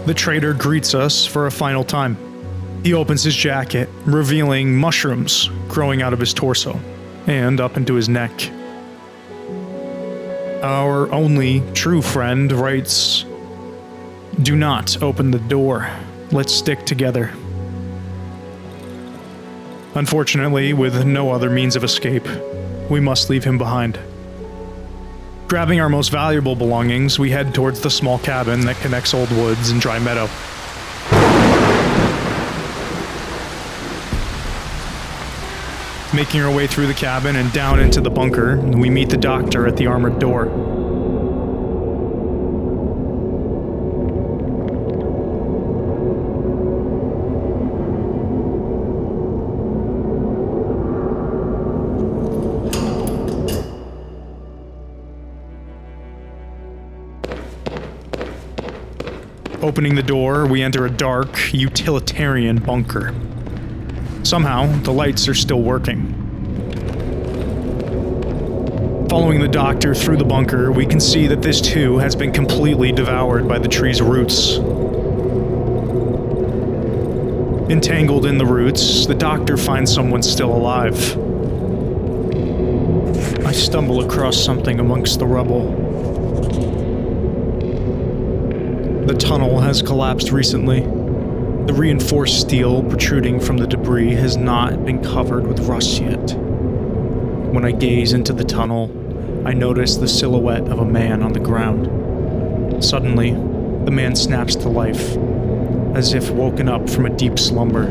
Speaker 1: the trader greets us for a final time. He opens his jacket, revealing mushrooms growing out of his torso and up into his neck. Our only true friend writes, "Do not open the door. Let's stick together." Unfortunately, with no other means of escape, we must leave him behind. Grabbing our most valuable belongings, we head towards the small cabin that connects Old Woods and Dry Meadow. Making our way through the cabin and down into the bunker, we meet the doctor at the armored door. Opening the door, we enter a dark, utilitarian bunker. Somehow, the lights are still working. Following the doctor through the bunker, we can see that this too has been completely devoured by the tree's roots. Entangled in the roots, the doctor finds someone still alive. I stumble across something amongst the rubble. The tunnel has collapsed recently. The reinforced steel protruding from the debris has not been covered with rust yet. When I gaze into the tunnel, I notice the silhouette of a man on the ground. Suddenly, the man snaps to life, as if woken up from a deep slumber.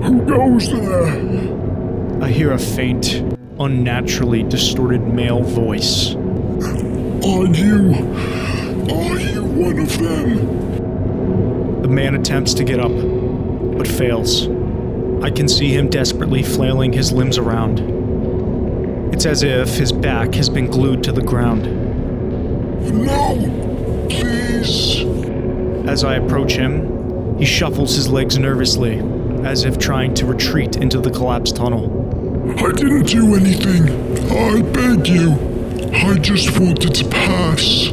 Speaker 3: Who goes there?
Speaker 1: I hear a faint, unnaturally distorted male voice.
Speaker 3: Are you one of them?
Speaker 1: The man attempts to get up, but fails. I can see him desperately flailing his limbs around. It's as if his back has been glued to the ground.
Speaker 3: No! Please!
Speaker 1: As I approach him, he shuffles his legs nervously, as if trying to retreat into the collapsed tunnel.
Speaker 3: I didn't do anything. I beg you. I just wanted to pass.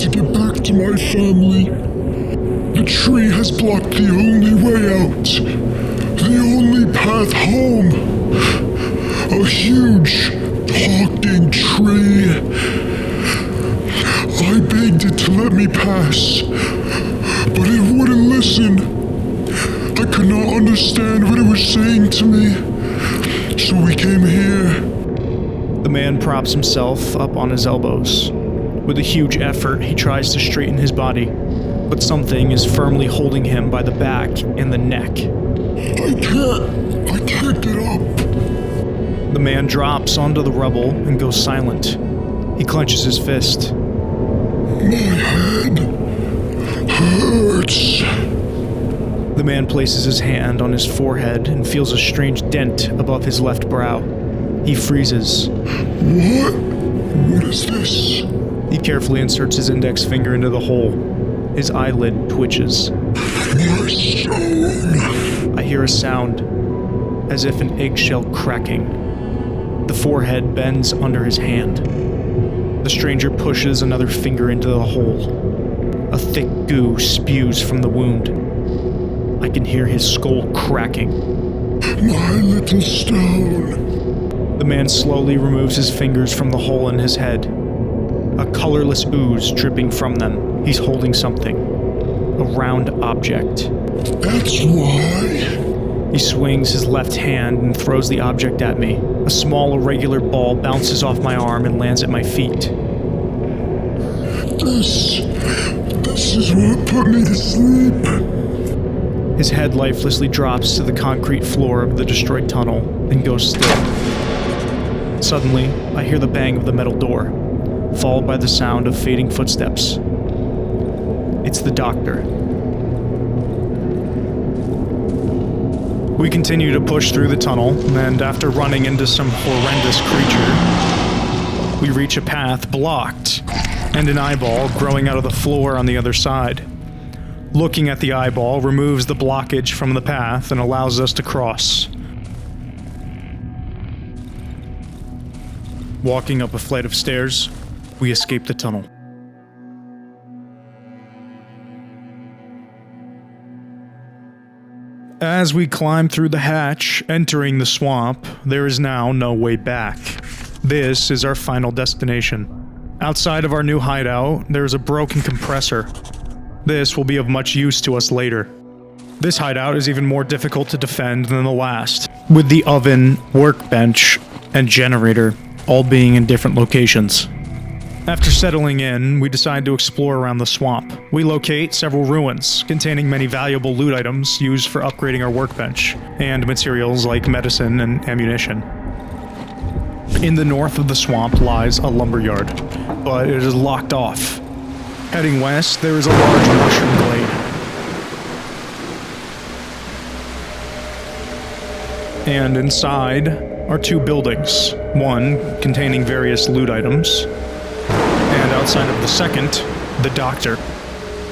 Speaker 3: To get back to my family. The tree has blocked the only way out. The only path home. A huge, talking tree. I begged it to let me pass, but it wouldn't listen. I could not understand what it was saying to me, so we came here.
Speaker 1: The man props himself up on his elbows. With a huge effort, he tries to straighten his body, but something is firmly holding him by the back and the neck.
Speaker 3: I can't get up.
Speaker 1: The man drops onto the rubble and goes silent. He clenches his fist.
Speaker 3: My head hurts.
Speaker 1: The man places his hand on his forehead and feels a strange dent above his left brow. He freezes.
Speaker 3: What is this?
Speaker 1: He carefully inserts his index finger into the hole. His eyelid twitches.
Speaker 3: My stone.
Speaker 1: I hear a sound, as if an eggshell cracking. The forehead bends under his hand. The stranger pushes another finger into the hole. A thick goo spews from the wound. I can hear his skull cracking.
Speaker 3: My little stone.
Speaker 1: The man slowly removes his fingers from the hole in his head. A colorless ooze dripping from them. He's holding something. A round object.
Speaker 3: That's why.
Speaker 1: He swings his left hand and throws the object at me. A small, irregular ball bounces off my arm and lands at my feet.
Speaker 3: This is what put me to sleep.
Speaker 1: His head lifelessly drops to the concrete floor of the destroyed tunnel and goes still. Suddenly, I hear the bang of the metal door, followed by the sound of fading footsteps. It's the doctor. We continue to push through the tunnel, and after running into some horrendous creature, we reach a path blocked, and an eyeball growing out of the floor on the other side. Looking at the eyeball removes the blockage from the path and allows us to cross. Walking up a flight of stairs, we escape the tunnel. As we climb through the hatch, entering the swamp, there is now no way back. This is our final destination. Outside of our new hideout, there is a broken compressor. This will be of much use to us later. This hideout is even more difficult to defend than the last, with the oven, workbench, and generator all being in different locations. After settling in, we decide to explore around the swamp. We locate several ruins, containing many valuable loot items used for upgrading our workbench, and materials like medicine and ammunition. In the north of the swamp lies a lumberyard, but it is locked off. Heading west, there is a large mushroom glade. And inside are two buildings, one containing various loot items, and outside of the second, the doctor.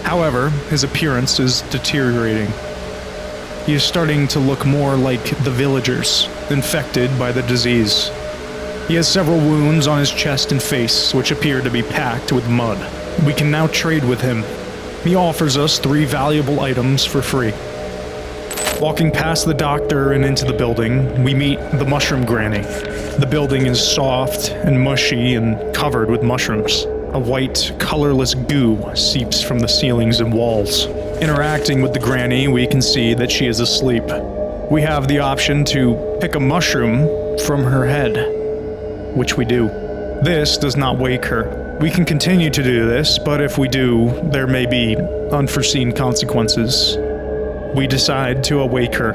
Speaker 1: However, his appearance is deteriorating. He is starting to look more like the villagers, infected by the disease. He has several wounds on his chest and face, which appear to be packed with mud. We can now trade with him. He offers us 3 valuable items for free. Walking past the doctor and into the building, we meet the mushroom granny. The building is soft and mushy and covered with mushrooms. A white, colorless goo seeps from the ceilings and walls. Interacting with the granny, we can see that she is asleep. We have the option to pick a mushroom from her head, which we do. This does not wake her. We can continue to do this, but if we do, there may be unforeseen consequences. We decide to awake her.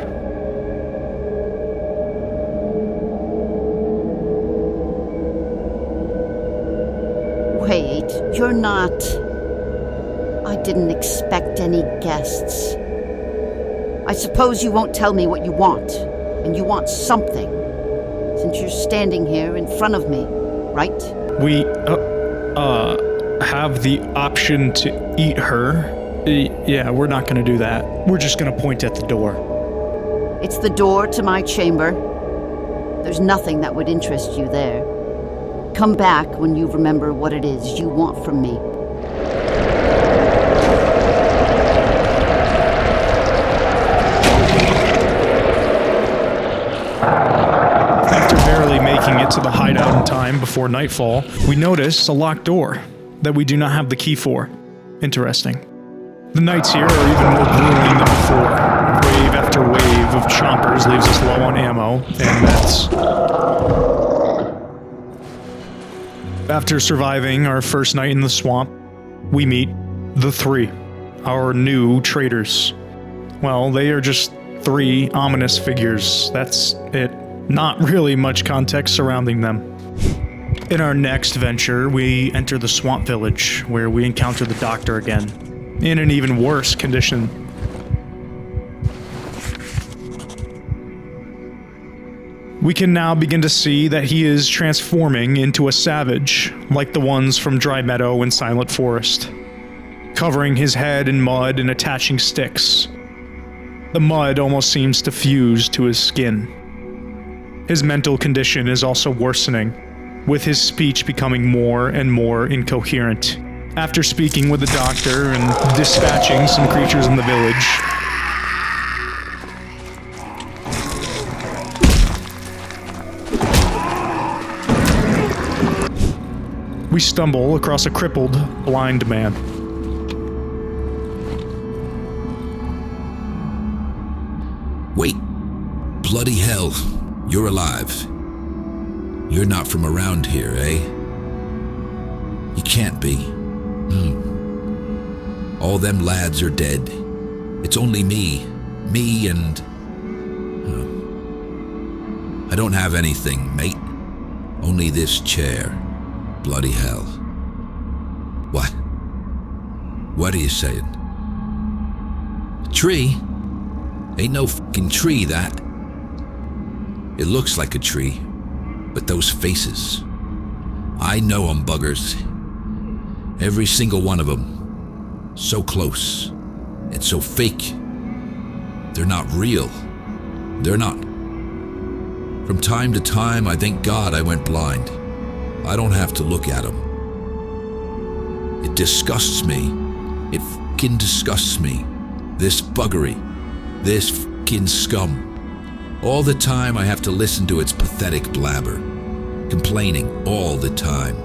Speaker 9: Wait, you're not... I didn't expect any guests. I suppose you won't tell me what you want, and you want something, since you're standing here in front of me, right?
Speaker 1: We, have the option to eat her. Yeah, we're not gonna do that. We're just gonna point at the door.
Speaker 9: It's the door to my chamber. There's nothing that would interest you there. Come back when you remember what it is you want from me.
Speaker 1: After barely making it to the hideout in time before nightfall, we notice a locked door that we do not have the key for. Interesting. The nights here are even more grueling than before. Wave after wave of chompers leaves us low on ammo and meds. After surviving our first night in the swamp, we meet the 3, our new traders. Well, they are just 3 ominous figures. That's it. Not really much context surrounding them. In our next venture, we enter the swamp village, where we encounter the doctor again, in an even worse condition. We can now begin to see that he is transforming into a savage, like the ones from Dry Meadow and Silent Forest, covering his head in mud and attaching sticks. The mud almost seems to fuse to his skin. His mental condition is also worsening, with his speech becoming more and more incoherent. After speaking with the doctor and dispatching some creatures in the village, we stumble across a crippled, blind man.
Speaker 10: Wait. Bloody hell. You're alive. You're not from around here, eh? You can't be. All them lads are dead. It's only me. Me and... I don't have anything, mate. Only this chair. Bloody hell. What? What are you saying? A tree? Ain't no fucking tree, that. It looks like a tree, but those faces. I know 'em, buggers. Every single one of 'em. So close, and so fake. They're not real. They're not. From time to time, I thank God I went blind. I don't have to look at 'em. It disgusts me. It fucking disgusts me. This buggery. This fucking scum. All the time I have to listen to its pathetic blabber. Complaining all the time.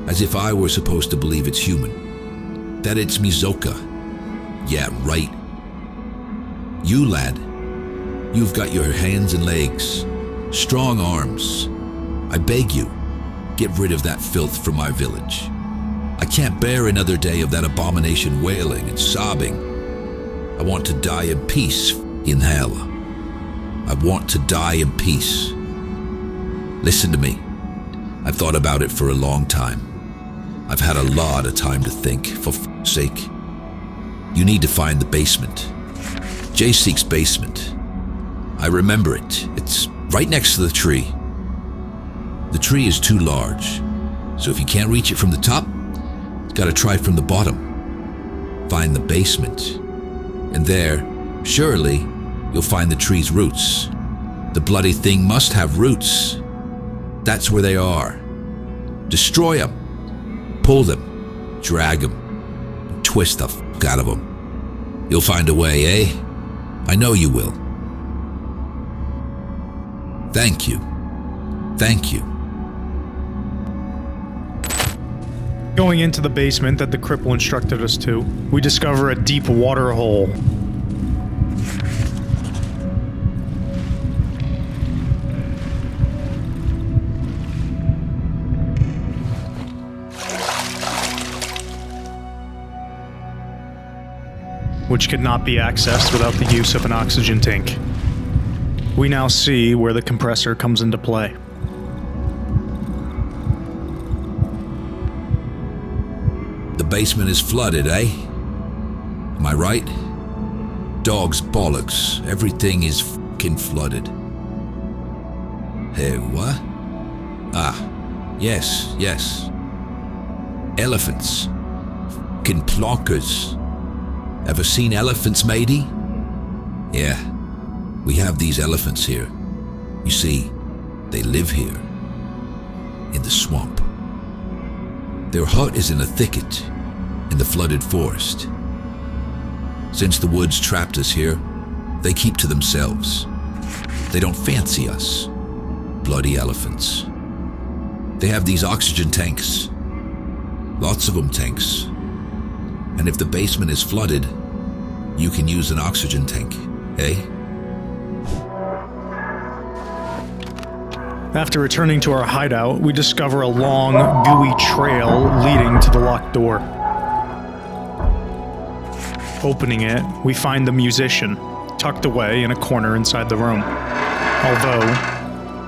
Speaker 10: As if I were supposed to believe it's human. That it's Mizoka. Yeah, right. You, lad. You've got your hands and legs. Strong arms. I beg you, get rid of that filth from my village. I can't bear another day of that abomination wailing and sobbing. I want to die in peace in hell. I want to die in peace. Listen to me. I've thought about it for a long time. I've had a lot of time to think, for f***'s sake. You need to find the basement. Jayceek's basement. I remember it. It's right next to the tree. The tree is too large, so if you can't reach it from the top, you gotta try from the bottom. Find the basement. And there, surely, you'll find the tree's roots. The bloody thing must have roots. That's where they are. Destroy them. Pull them, drag them, and twist the f*** out of them. You'll find a way, eh? I know you will. Thank you. Thank you.
Speaker 1: Going into the basement that the cripple instructed us to, we discover a deep water hole. Which could not be accessed without the use of an oxygen tank. We now see where the compressor comes into play.
Speaker 10: The basement is flooded, eh? Am I right? Dog's bollocks. Everything is f***ing flooded. Hey, what? Ah, yes. Elephants. F***ing plonkers. Ever seen elephants, matey? Yeah, we have these elephants here. You see, they live here, in the swamp. Their hut is in a thicket, in the flooded forest. Since the woods trapped us here, they keep to themselves. They don't fancy us. Bloody elephants. They have these oxygen tanks. Lots of them tanks. And if the basement is flooded, you can use an oxygen tank, eh?
Speaker 1: After returning to our hideout, we discover a long, gooey trail leading to the locked door. Opening it, we find the musician, tucked away in a corner inside the room. Although,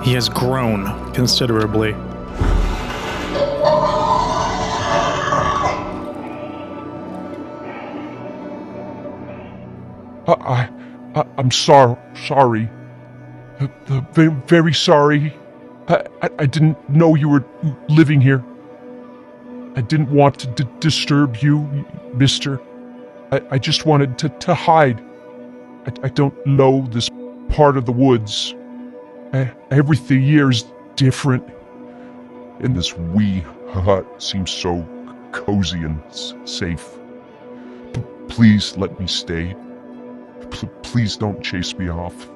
Speaker 1: he has grown considerably.
Speaker 3: I'm sorry. Very sorry. I didn't know you were living here. I didn't want to disturb you, mister. I just wanted to hide. I don't know this part of the woods. Everything here is different. And this wee hut seems so cozy and safe. Please let me stay. Please don't chase me off.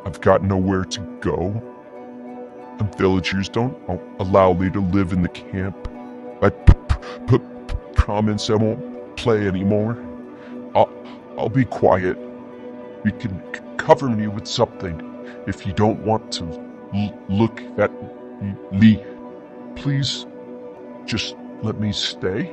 Speaker 3: I've got nowhere to go. The villagers don't allow me to live in the camp. I promise I won't play anymore. I'll be quiet. You can cover me with something if you don't want to look at me. Please, just let me stay.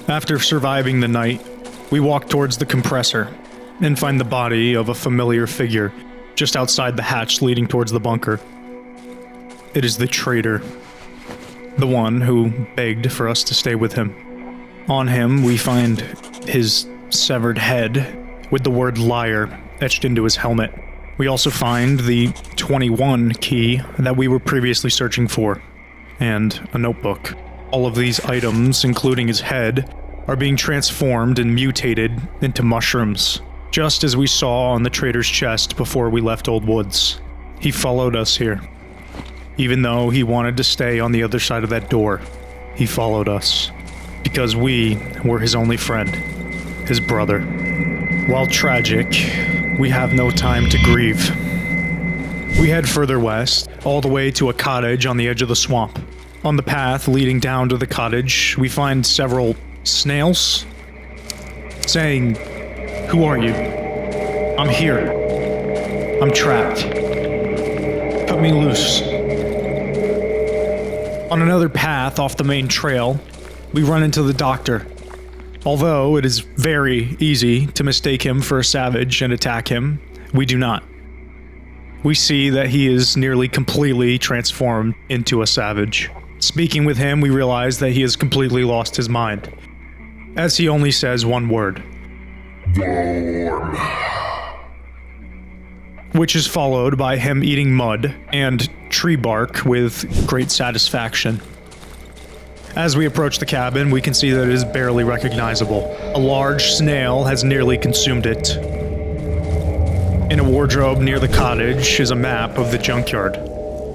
Speaker 1: After surviving the night, we walk towards the compressor and find the body of a familiar figure just outside the hatch leading towards the bunker. It is the traitor, the one who begged for us to stay with him. On him, we find his severed head with the word liar etched into his helmet. We also find the 21 key that we were previously searching for, and a notebook. All of these items, including his head, are being transformed and mutated into mushrooms, just as we saw on the traitor's chest before we left Old Woods. He followed us here. Even though he wanted to stay on the other side of that door, he followed us. Because we were his only friend, his brother. While tragic, we have no time to grieve. We head further west, all the way to a cottage on the edge of the swamp. On the path leading down to the cottage, we find several snails saying, "Who are you? I'm here. I'm trapped. Cut me loose." On another path off the main trail, we run into the doctor. Although it is very easy to mistake him for a savage and attack him, we do not. We see that he is nearly completely transformed into a savage. Speaking with him, we realize that he has completely lost his mind, as he only says one word.
Speaker 3: Warm.
Speaker 1: Which is followed by him eating mud and tree bark with great satisfaction. As we approach the cabin, we can see that it is barely recognizable. A large snail has nearly consumed it. In a wardrobe near the cottage is a map of the junkyard.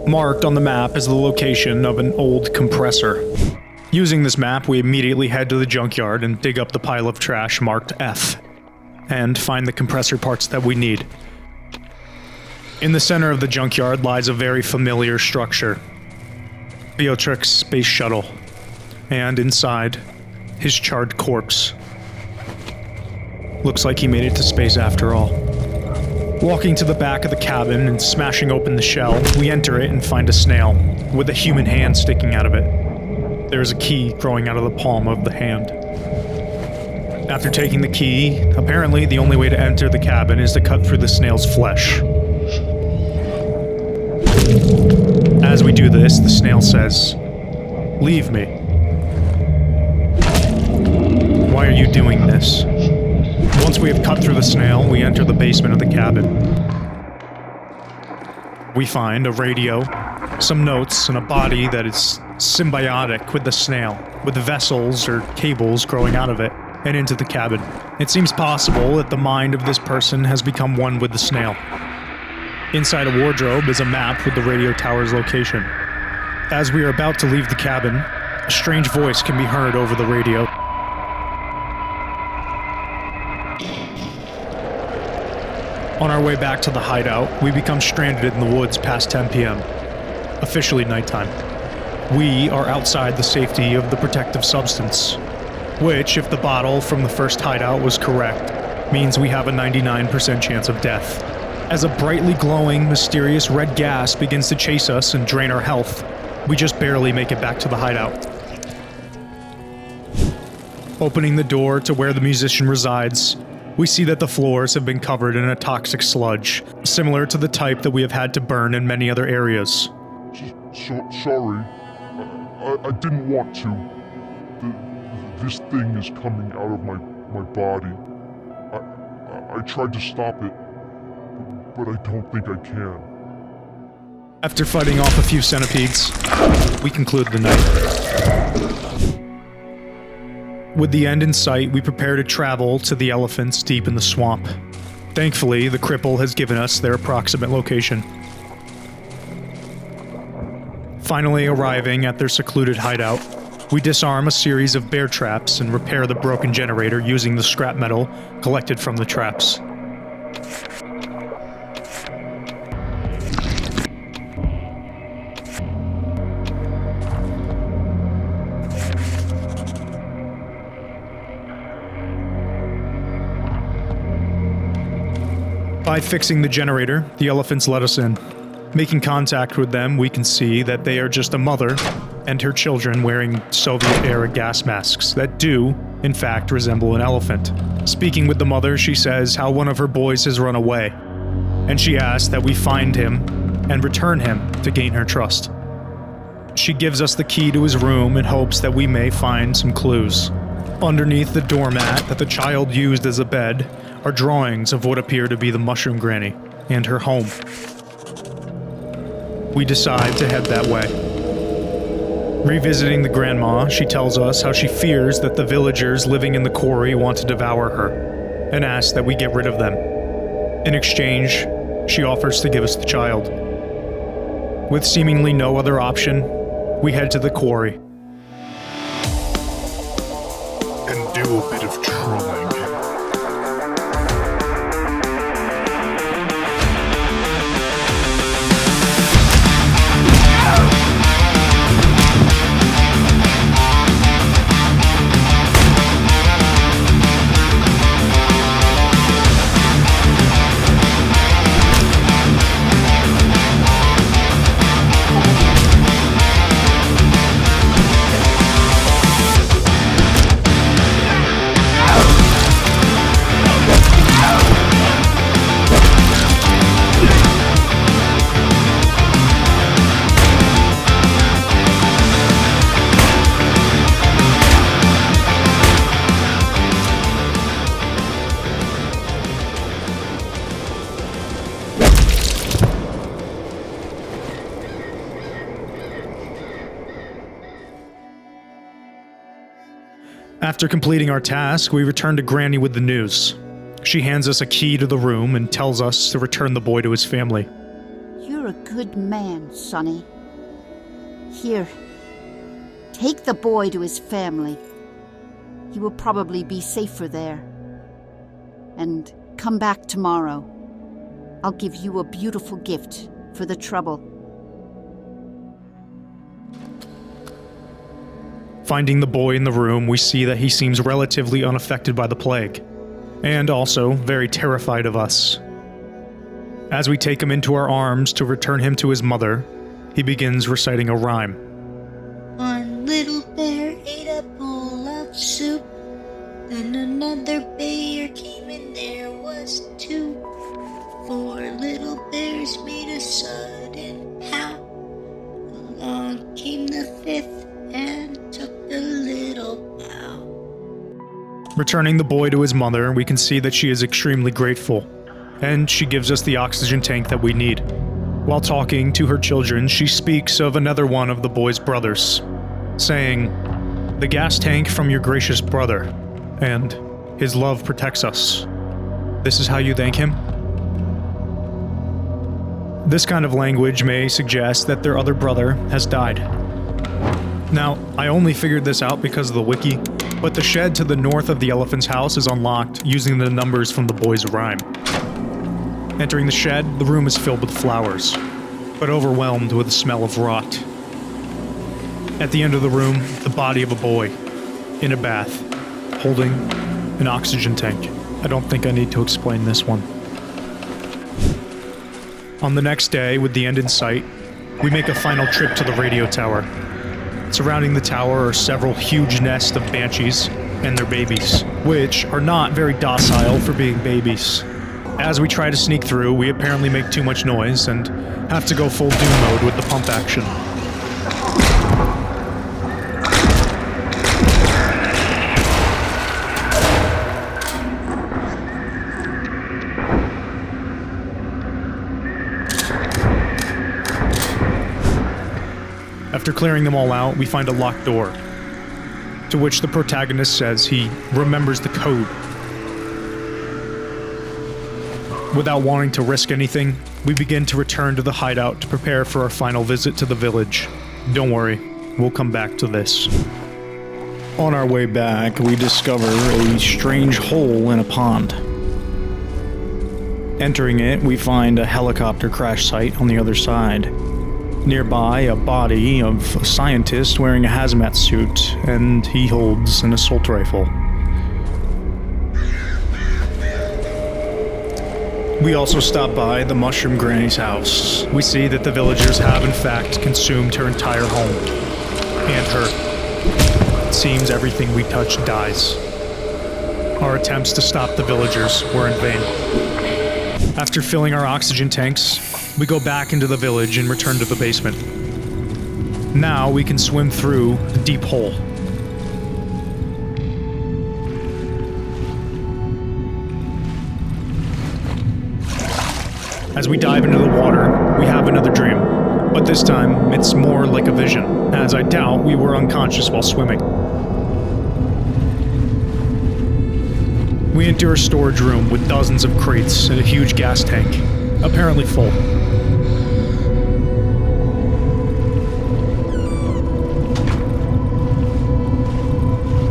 Speaker 1: Marked on the map is the location of an old compressor. Using this map, we immediately head to the junkyard and dig up the pile of trash marked F, and find the compressor parts that we need. In the center of the junkyard lies a very familiar structure. Beatrix's space shuttle. And inside, his charred corpse. Looks like he made it to space after all. Walking to the back of the cabin and smashing open the shell, we enter it and find a snail, with a human hand sticking out of it. There is a key growing out of the palm of the hand. After taking the key, apparently the only way to enter the cabin is to cut through the snail's flesh. As we do this, the snail says, "Leave me." Why are you doing this? Once we have cut through the snail, we enter the basement of the cabin. We find a radio, some notes, and a body that is symbiotic with the snail, with vessels or cables growing out of it and into the cabin. It seems possible that the mind of this person has become one with the snail. Inside a wardrobe is a map with the radio tower's location. As we are about to leave the cabin, a strange voice can be heard over the radio. On our way back to the hideout, we become stranded in the woods past 10 p.m. Officially nighttime. We are outside the safety of the protective substance, which, if the bottle from the first hideout was correct, means we have a 99% chance of death. As a brightly glowing, mysterious red gas begins to chase us and drain our health, we just barely make it back to the hideout. Opening the door to where the musician resides, we see that the floors have been covered in a toxic sludge, similar to the type that we have had to burn in many other areas.
Speaker 3: Sorry. I didn't want to. This thing is coming out of my body. I tried to stop it, but I don't think I can.
Speaker 1: After fighting off a few centipedes, we conclude the night. With the end in sight, we prepare to travel to the elephants deep in the swamp. Thankfully, the cripple has given us their approximate location. Finally arriving at their secluded hideout, we disarm a series of bear traps and repair the broken generator using the scrap metal collected from the traps. By fixing the generator, the elephants let us in. Making contact with them, we can see that they are just a mother and her children wearing Soviet-era gas masks that do, in fact, resemble an elephant. Speaking with the mother, she says how one of her boys has run away, and she asks that we find him and return him to gain her trust. She gives us the key to his room in hopes that we may find some clues. Underneath the doormat that the child used as a bed are drawings of what appear to be the Mushroom Granny and her home. We decide to head that way. Revisiting the grandma, she tells us how she fears that the villagers living in the quarry want to devour her, and asks that we get rid of them. In exchange, she offers to give us the child. With seemingly no other option, we head to the quarry.
Speaker 3: And do a bit of trolling.
Speaker 1: After completing our task, we return to Granny with the news. She hands us a key to the room and tells us to return the boy to his family.
Speaker 9: You're a good man, Sonny. Here, take the boy to his family. He will probably be safer there. And come back tomorrow. I'll give you a beautiful gift for the trouble.
Speaker 1: Finding the boy in the room, we see that he seems relatively unaffected by the plague, and also very terrified of us. As we take him into our arms to return him to his mother, he begins reciting a rhyme.
Speaker 11: One little bear ate a bowl of soup, then another bear came and there was two. 4 little bears made a sudden howl. Along came the 5th and took the little bow.
Speaker 1: Returning the boy to his mother, we can see that she is extremely grateful, and she gives us the oxygen tank that we need. While talking to her children, she speaks of another one of the boy's brothers, saying, "The gas tank from your gracious brother, and his love protects us. This is how you thank him?" This kind of language may suggest that their other brother has died. Now, I only figured this out because of the wiki, but the shed to the north of the elephant's house is unlocked using the numbers from the boy's rhyme. Entering the shed, the room is filled with flowers, but overwhelmed with the smell of rot. At the end of the room, the body of a boy, in a bath, holding an oxygen tank. I don't think I need to explain this one. On the next day, with the end in sight, we make a final trip to the radio tower. Surrounding the tower are several huge nests of banshees and their babies, which are not very docile for being babies. As we try to sneak through, we apparently make too much noise and have to go full Doom mode with the pump action. clearing them all out, we find a locked door, to which the protagonist says he remembers the code. Without wanting to risk anything, we begin to return to the hideout to prepare for our final visit to the village. Don't worry, we'll come back to this.
Speaker 12: On our way back, we discover a strange hole in a pond. Entering it, we find a helicopter crash site on the other side. Nearby, a body of a scientist wearing a hazmat suit, and he holds an assault rifle. We also stop by the Mushroom Granny's house. We see that the villagers have in fact consumed her entire home. And her. It seems everything we touch dies. Our attempts to stop the villagers were in vain. After filling our oxygen tanks, we go back into the village and return to the basement. Now we can swim through the deep hole. As we dive into the water, we have another dream, but this time it's more like a vision, as I doubt we were unconscious while swimming. We enter a storage room with dozens of crates and a huge gas tank, apparently full.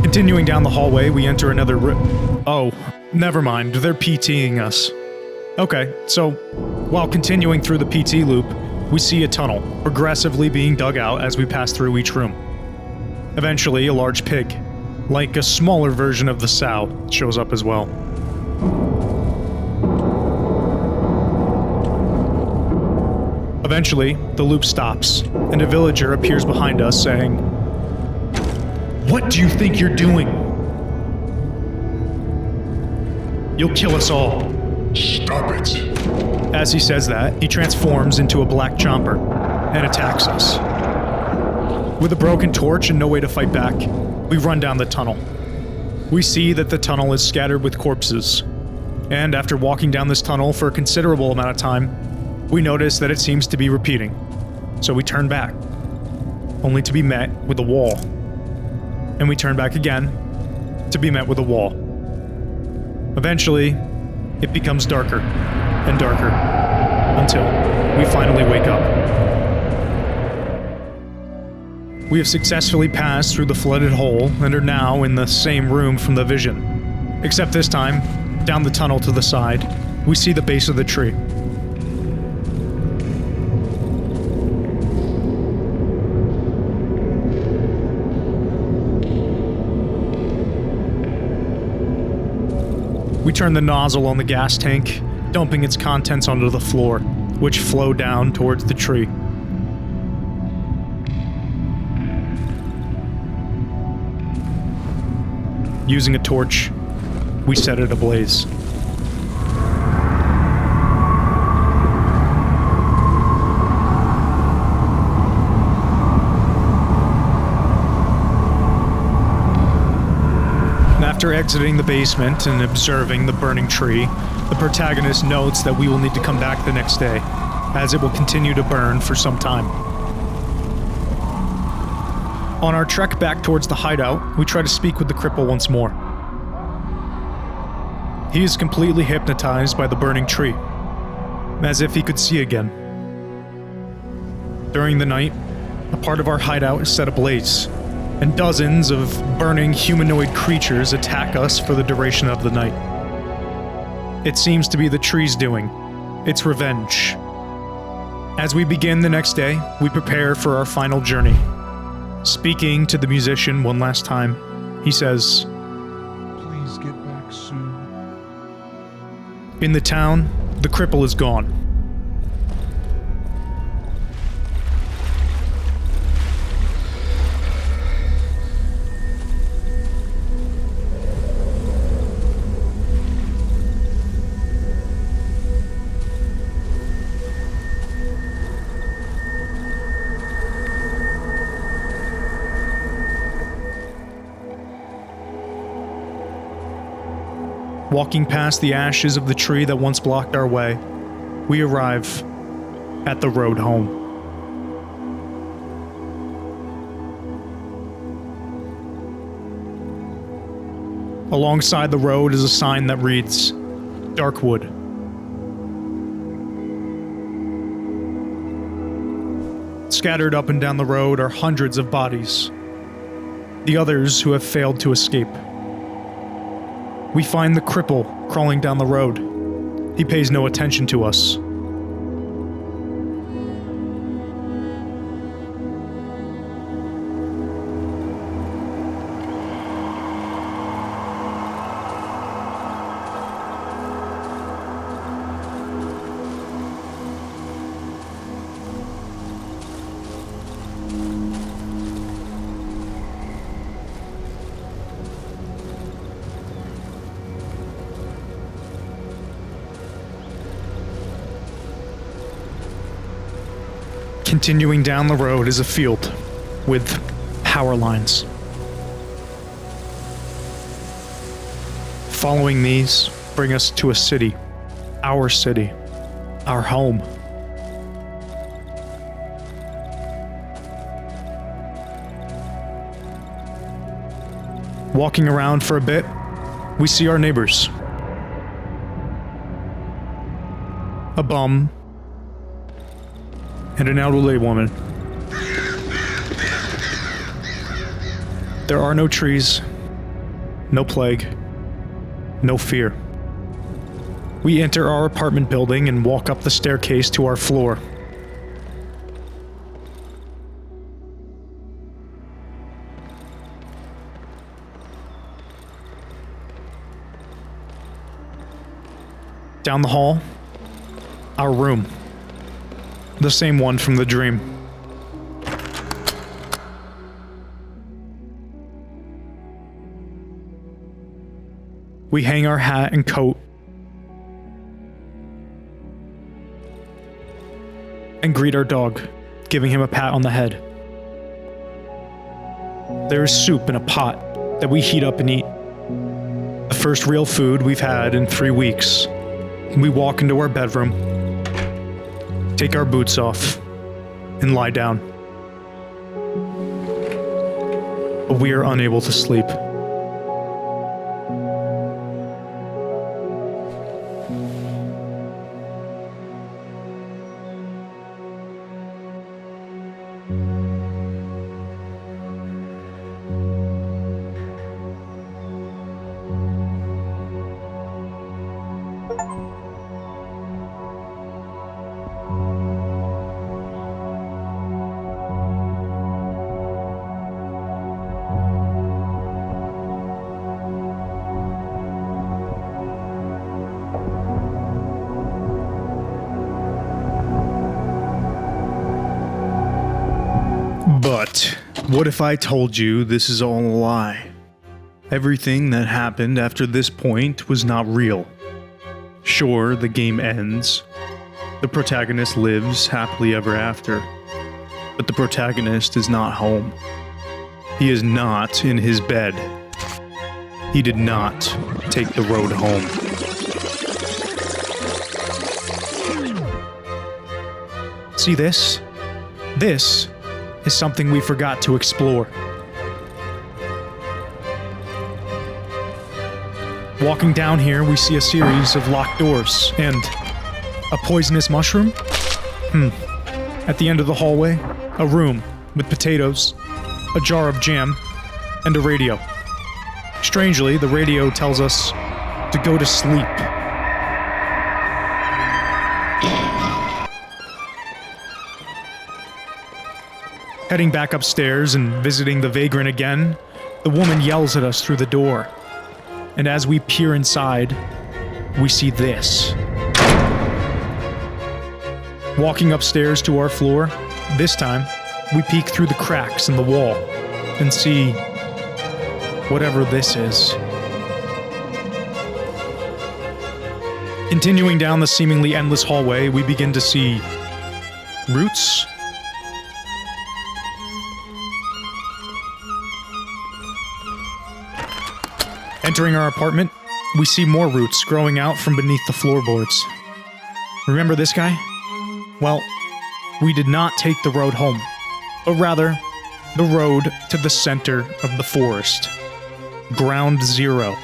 Speaker 12: Continuing down the hallway, we enter another Oh, never mind, they're PTing us. Okay, so, while continuing through the PT loop, we see a tunnel, progressively being dug out as we pass through each room. Eventually, a large pig, like a smaller version of the sow, shows up as well. Eventually, the loop stops, and a villager appears behind us saying, "What do you think you're doing? You'll kill us all."
Speaker 3: Stop it.
Speaker 1: As he says that, he transforms into a black chomper and attacks us. With a broken torch and no way to fight back, we run down the tunnel. We see that the tunnel is scattered with corpses, and after walking down this tunnel for a considerable amount of time, we notice that it seems to be repeating. So we turn back, only to be met with a wall. And we turn back again, to be met with a wall. Eventually, it becomes darker and darker, until we finally wake up. We have successfully passed through the flooded hole and are now in the same room from the vision. Except this time, down the tunnel to the side, we see the base of the tree. We turn the nozzle on the gas tank, dumping its contents onto the floor, which flow down towards the tree. Using a torch, we set it ablaze. After exiting the basement and observing the burning tree, the protagonist notes that we will need to come back the next day, as it will continue to burn for some time. On our trek back towards the hideout, we try to speak with the cripple once more. He is completely hypnotized by the burning tree, as if he could see again. During the night, a part of our hideout is set ablaze, and dozens of burning humanoid creatures attack us for the duration of the night. It seems to be the tree's doing. It's revenge. As we begin the next day, we prepare for our final journey. Speaking to the musician one last time, he says,
Speaker 3: Please get back soon.
Speaker 1: In the town, the cripple is gone. Walking past the ashes of the tree that once blocked our way, we arrive at the road home. Alongside the road is a sign that reads, Darkwood. Scattered up and down the road are hundreds of bodies. The others who have failed to escape. We find the cripple crawling down the road. He pays no attention to us. Continuing down the road is a field with power lines. Following these bring us to a city, our home. Walking around for a bit, we see our neighbors. A bum and an elderly woman. There are no trees, no plague, no fear. We enter our apartment building and walk up the staircase to our floor. Down the hall, our room. The same one from the dream. We hang our hat and coat and greet our dog, giving him a pat on the head. There is soup in a pot that we heat up and eat. The first real food we've had in 3 weeks. We walk into our bedroom, take our boots off, and lie down. But we are unable to sleep. But what if I told you this is all a lie? Everything that happened after this point was not real. Sure, the game ends. The protagonist lives happily ever after. But the protagonist is not home. He is not in his bed. He did not take the road home. See this? This is something we forgot to explore. Walking down here, we see a series of locked doors and a poisonous mushroom? At the end of the hallway, a room with potatoes, a jar of jam, and a radio. Strangely, the radio tells us to go to sleep. Heading back upstairs and visiting the vagrant again, the woman yells at us through the door. And as we peer inside, we see this. Walking upstairs to our floor, this time, we peek through the cracks in the wall and see whatever this is. Continuing down the seemingly endless hallway, we begin to see roots. Entering our apartment, we see more roots growing out from beneath the floorboards. Remember this guy? Well, we did not take the road home, but rather the road to the center of the forest. Ground zero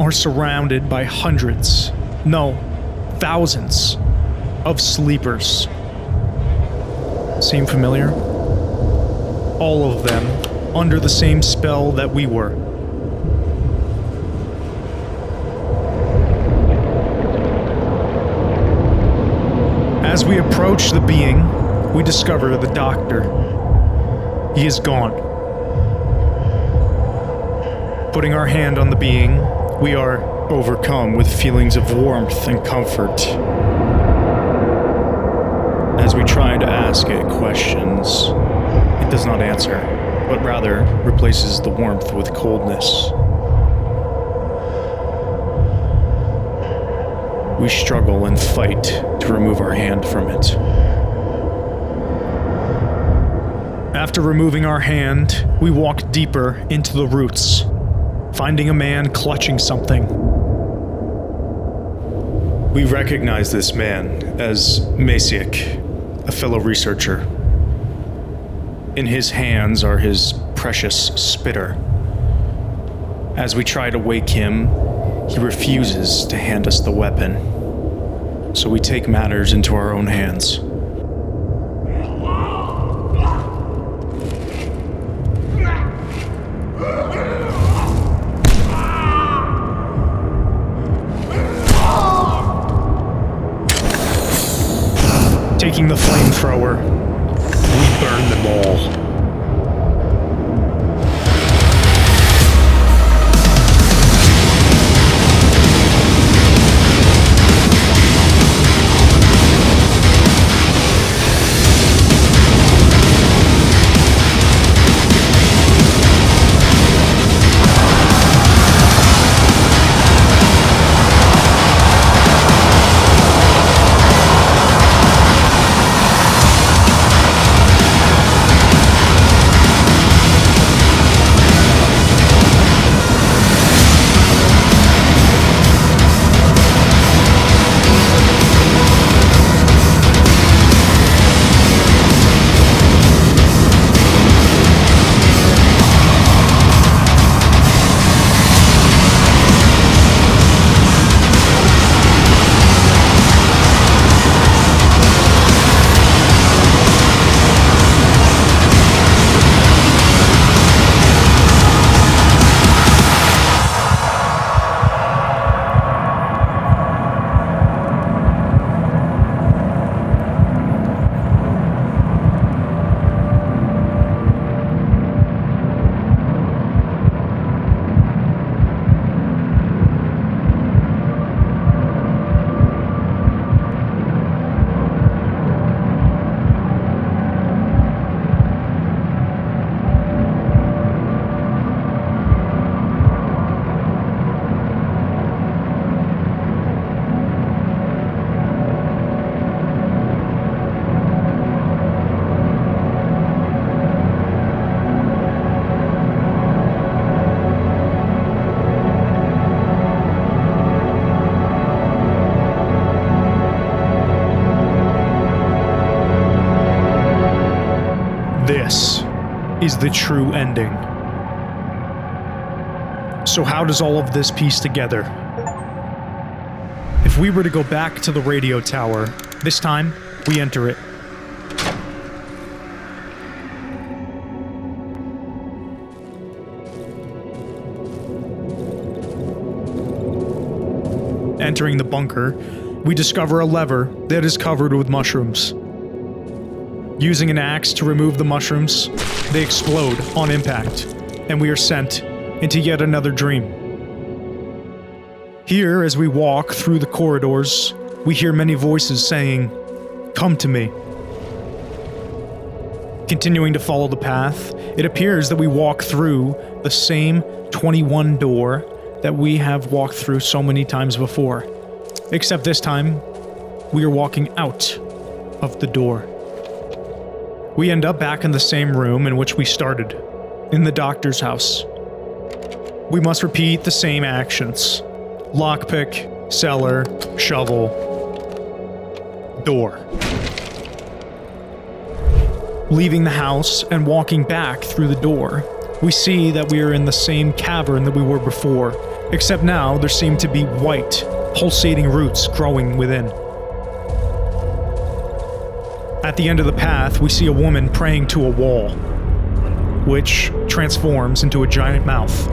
Speaker 1: are surrounded by hundreds, no, thousands of sleepers. Seem familiar? All of them under the same spell that we were. As we approach the being, we discover the doctor. He is gone. Putting our hand on the being, we are overcome with feelings of warmth and comfort. As we try to ask it questions, it does not answer, but rather replaces the warmth with coldness. We struggle and fight to remove our hand from it. After removing our hand, we walk deeper into the roots, finding a man clutching something. We recognize this man as Masiek, a fellow researcher. In his hands are his precious spitter. As we try to wake him, he refuses to hand us the weapon. So we take matters into our own hands. Taking the flamethrower, we burn them all. This is the true ending. So how does all of this piece together? If we were to go back to the radio tower, this time, we enter it. Entering the bunker, we discover a lever that is covered with mushrooms. Using an axe to remove the mushrooms, they explode on impact, and we are sent into yet another dream. Here, as we walk through the corridors, we hear many voices saying, "Come to me." Continuing to follow the path, it appears that we walk through the same 21 door that we have walked through so many times before. Except this time, we are walking out of the door. We end up back in the same room in which we started, in the doctor's house. We must repeat the same actions. Lockpick, cellar, shovel, door. Leaving the house and walking back through the door, We see that we are in the same cavern that we were before, except now there seem to be white, pulsating roots growing within. At the end of the path, we see a woman praying to a wall, which transforms into a giant mouth.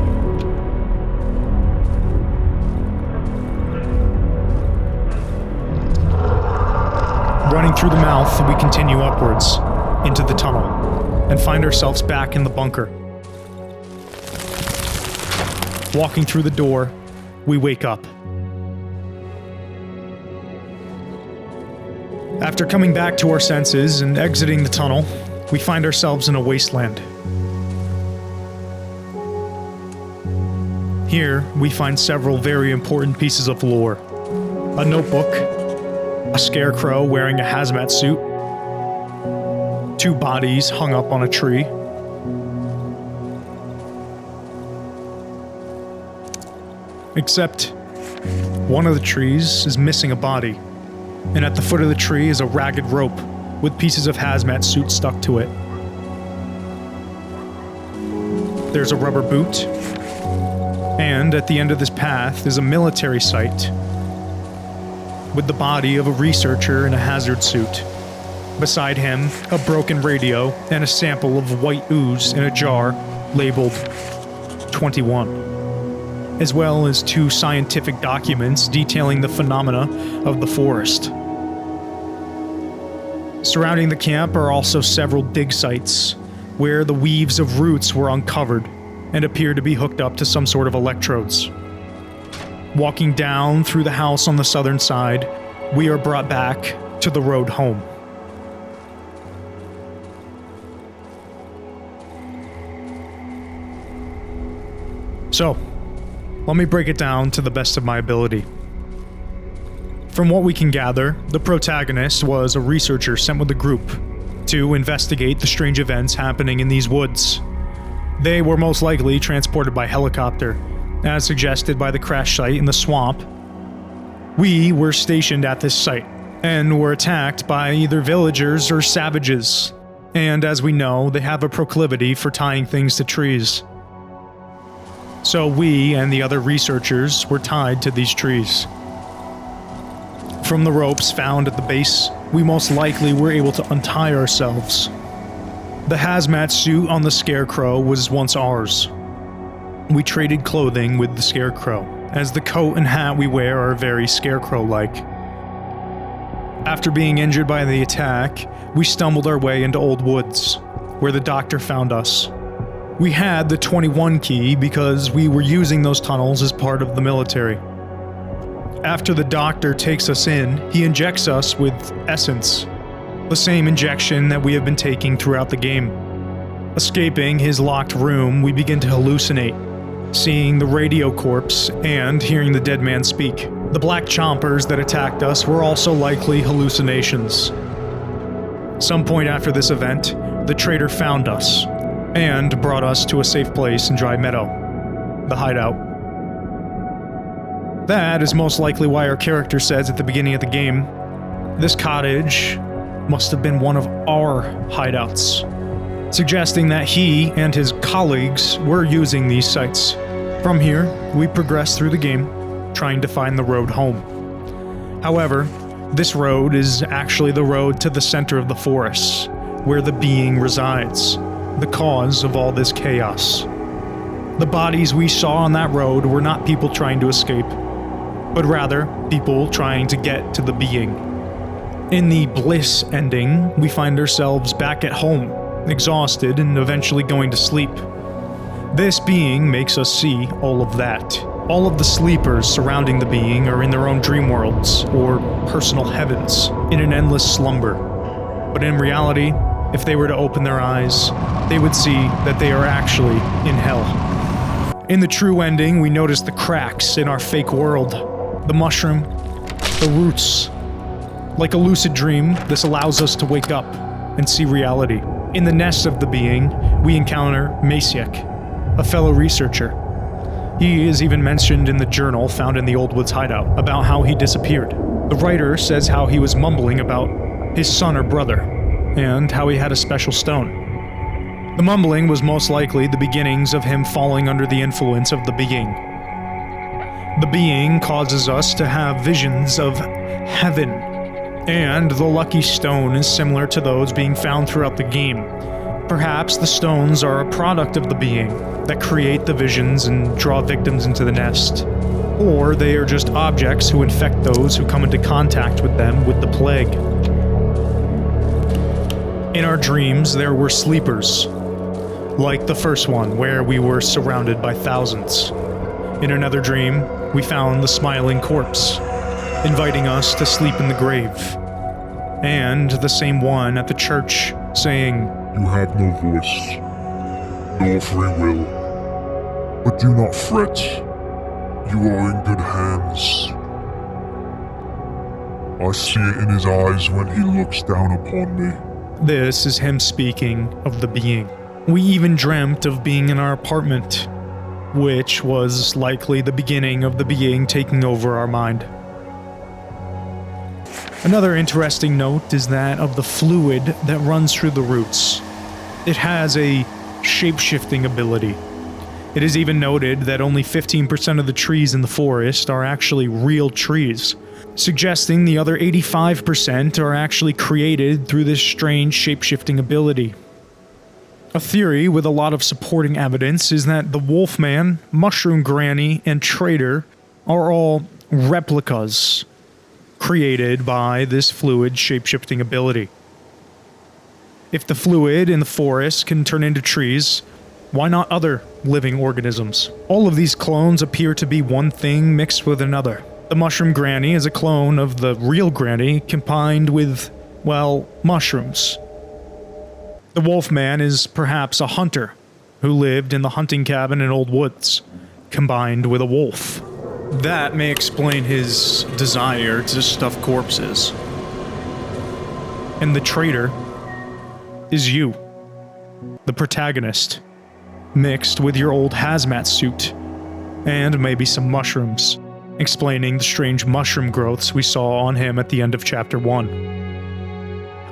Speaker 1: Running through the mouth, we continue upwards into the tunnel and find ourselves back in the bunker. Walking through the door, we wake up. After coming back to our senses and exiting the tunnel, we find ourselves in a wasteland. Here, we find several very important pieces of lore. A notebook, a scarecrow wearing a hazmat suit, 2 bodies hung up on a tree, except one of the trees is missing a body, and at the foot of the tree is a ragged rope with pieces of hazmat suit stuck to it. There's a rubber boot, and at the end of this path is a military site with the body of a researcher in a hazard suit. Beside him, a broken radio and a sample of white ooze in a jar labeled 21, as well as 2 scientific documents detailing the phenomena of the forest. Surrounding the camp are also several dig sites, where the weaves of roots were uncovered and appear to be hooked up to some sort of electrodes. Walking down through the house on the southern side, we are brought back to the road home. So, let me break it down to the best of my ability. From what we can gather, the protagonist was a researcher sent with a group to investigate the strange events happening in these woods. They were most likely transported by helicopter, as suggested by the crash site in the swamp. We were stationed at this site, and were attacked by either villagers or savages, and as we know, they have a proclivity for tying things to trees. So we and the other researchers were tied to these trees. From the ropes found at the base, we most likely were able to untie ourselves. The hazmat suit on the scarecrow was once ours. We traded clothing with the scarecrow, as the coat and hat we wear are very scarecrow-like. After being injured by the attack, we stumbled our way into Old Woods, where the doctor found us. We had the 21 key because we were using those tunnels as part of the military. After the doctor takes us in, he injects us with essence, the same injection that we have been taking throughout the game. Escaping his locked room, we begin to hallucinate, seeing the radio corpse and hearing the dead man speak. The black chompers that attacked us were also likely hallucinations. Some point after this event, the traitor found us and brought us to a safe place in Dry Meadow, the hideout. That is most likely why our character says at the beginning of the game, this cottage must have been one of our hideouts, suggesting that he and his colleagues were using these sites. From here, we progress through the game, trying to find the road home. However, this road is actually the road to the center of the forest, where the being resides, the cause of all this chaos. The bodies we saw on that road were not people trying to escape, but rather people trying to get to the being. In the bliss ending, we find ourselves back at home, exhausted and eventually going to sleep. This being makes us see all of that. All of the sleepers surrounding the being are in their own dream worlds, or personal heavens, in an endless slumber. But in reality, if they were to open their eyes, they would see that they are actually in hell. In the true ending, we notice the cracks in our fake world. The mushroom, the roots. Like a lucid dream, this allows us to wake up and see reality. In the nest of the being, we encounter Masiek, a fellow researcher. He is even mentioned in the journal found in the Old Woods hideout about how he disappeared. The writer says how he was mumbling about his son or brother, and how he had a special stone. The mumbling was most likely the beginnings of him falling under the influence of the being. The being causes us to have visions of heaven, and the lucky stone is similar to those being found throughout the game. Perhaps the stones are a product of the being that create the visions and draw victims into the nest. Or they are just objects who infect those who come into contact with them with the plague. In our dreams, there were sleepers, like the first one, where we were surrounded by thousands. In another dream, we found the smiling corpse, inviting us to sleep in the grave. And the same one at the church, saying,
Speaker 3: You have no voice, nor free will. But do not fret. You are in good hands. I see it in his eyes when he looks down upon me.
Speaker 1: This is him speaking of the being. We even dreamt of being in our apartment, which was likely the beginning of the being taking over our mind. Another interesting note is that of the fluid that runs through the roots. It has a shape-shifting ability. It is even noted that only 15% of the trees in the forest are actually real trees, suggesting the other 85% are actually created through this strange shape-shifting ability. A theory with a lot of supporting evidence is that the Wolfman, Mushroom Granny, and Traitor are all replicas created by this fluid shape-shifting ability. If the fluid in the forest can turn into trees, why not other living organisms? All of these clones appear to be one thing mixed with another. The Mushroom Granny is a clone of the real Granny combined with, well, mushrooms. The Wolfman is perhaps a hunter who lived in the hunting cabin in Old Woods, combined with a wolf. That may explain his desire to stuff corpses. And the traitor is you, the protagonist, mixed with your old hazmat suit, and maybe some mushrooms, explaining the strange mushroom growths we saw on him at the end of Chapter 1.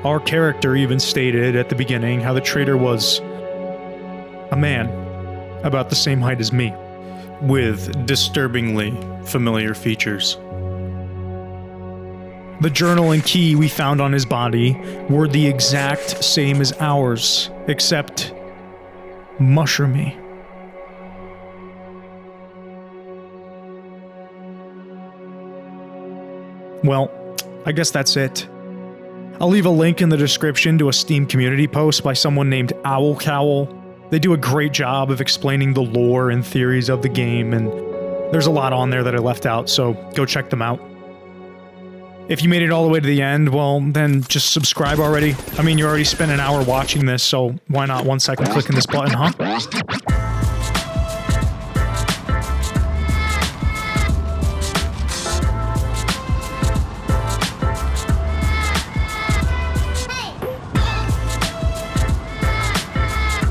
Speaker 1: Our character even stated at the beginning how the traitor was a man, about the same height as me, with disturbingly familiar features. The journal and key we found on his body were the exact same as ours, except mushroomy. Well, I guess that's it. I'll leave a link in the description to a Steam community post by someone named Owl Cowl. They do a great job of explaining the lore and theories of the game, and there's a lot on there that I left out, so go check them out. If you made it all the way to the end, well, then just subscribe already. I mean, you already spent an hour watching this, so why not 1 second clicking this button, huh?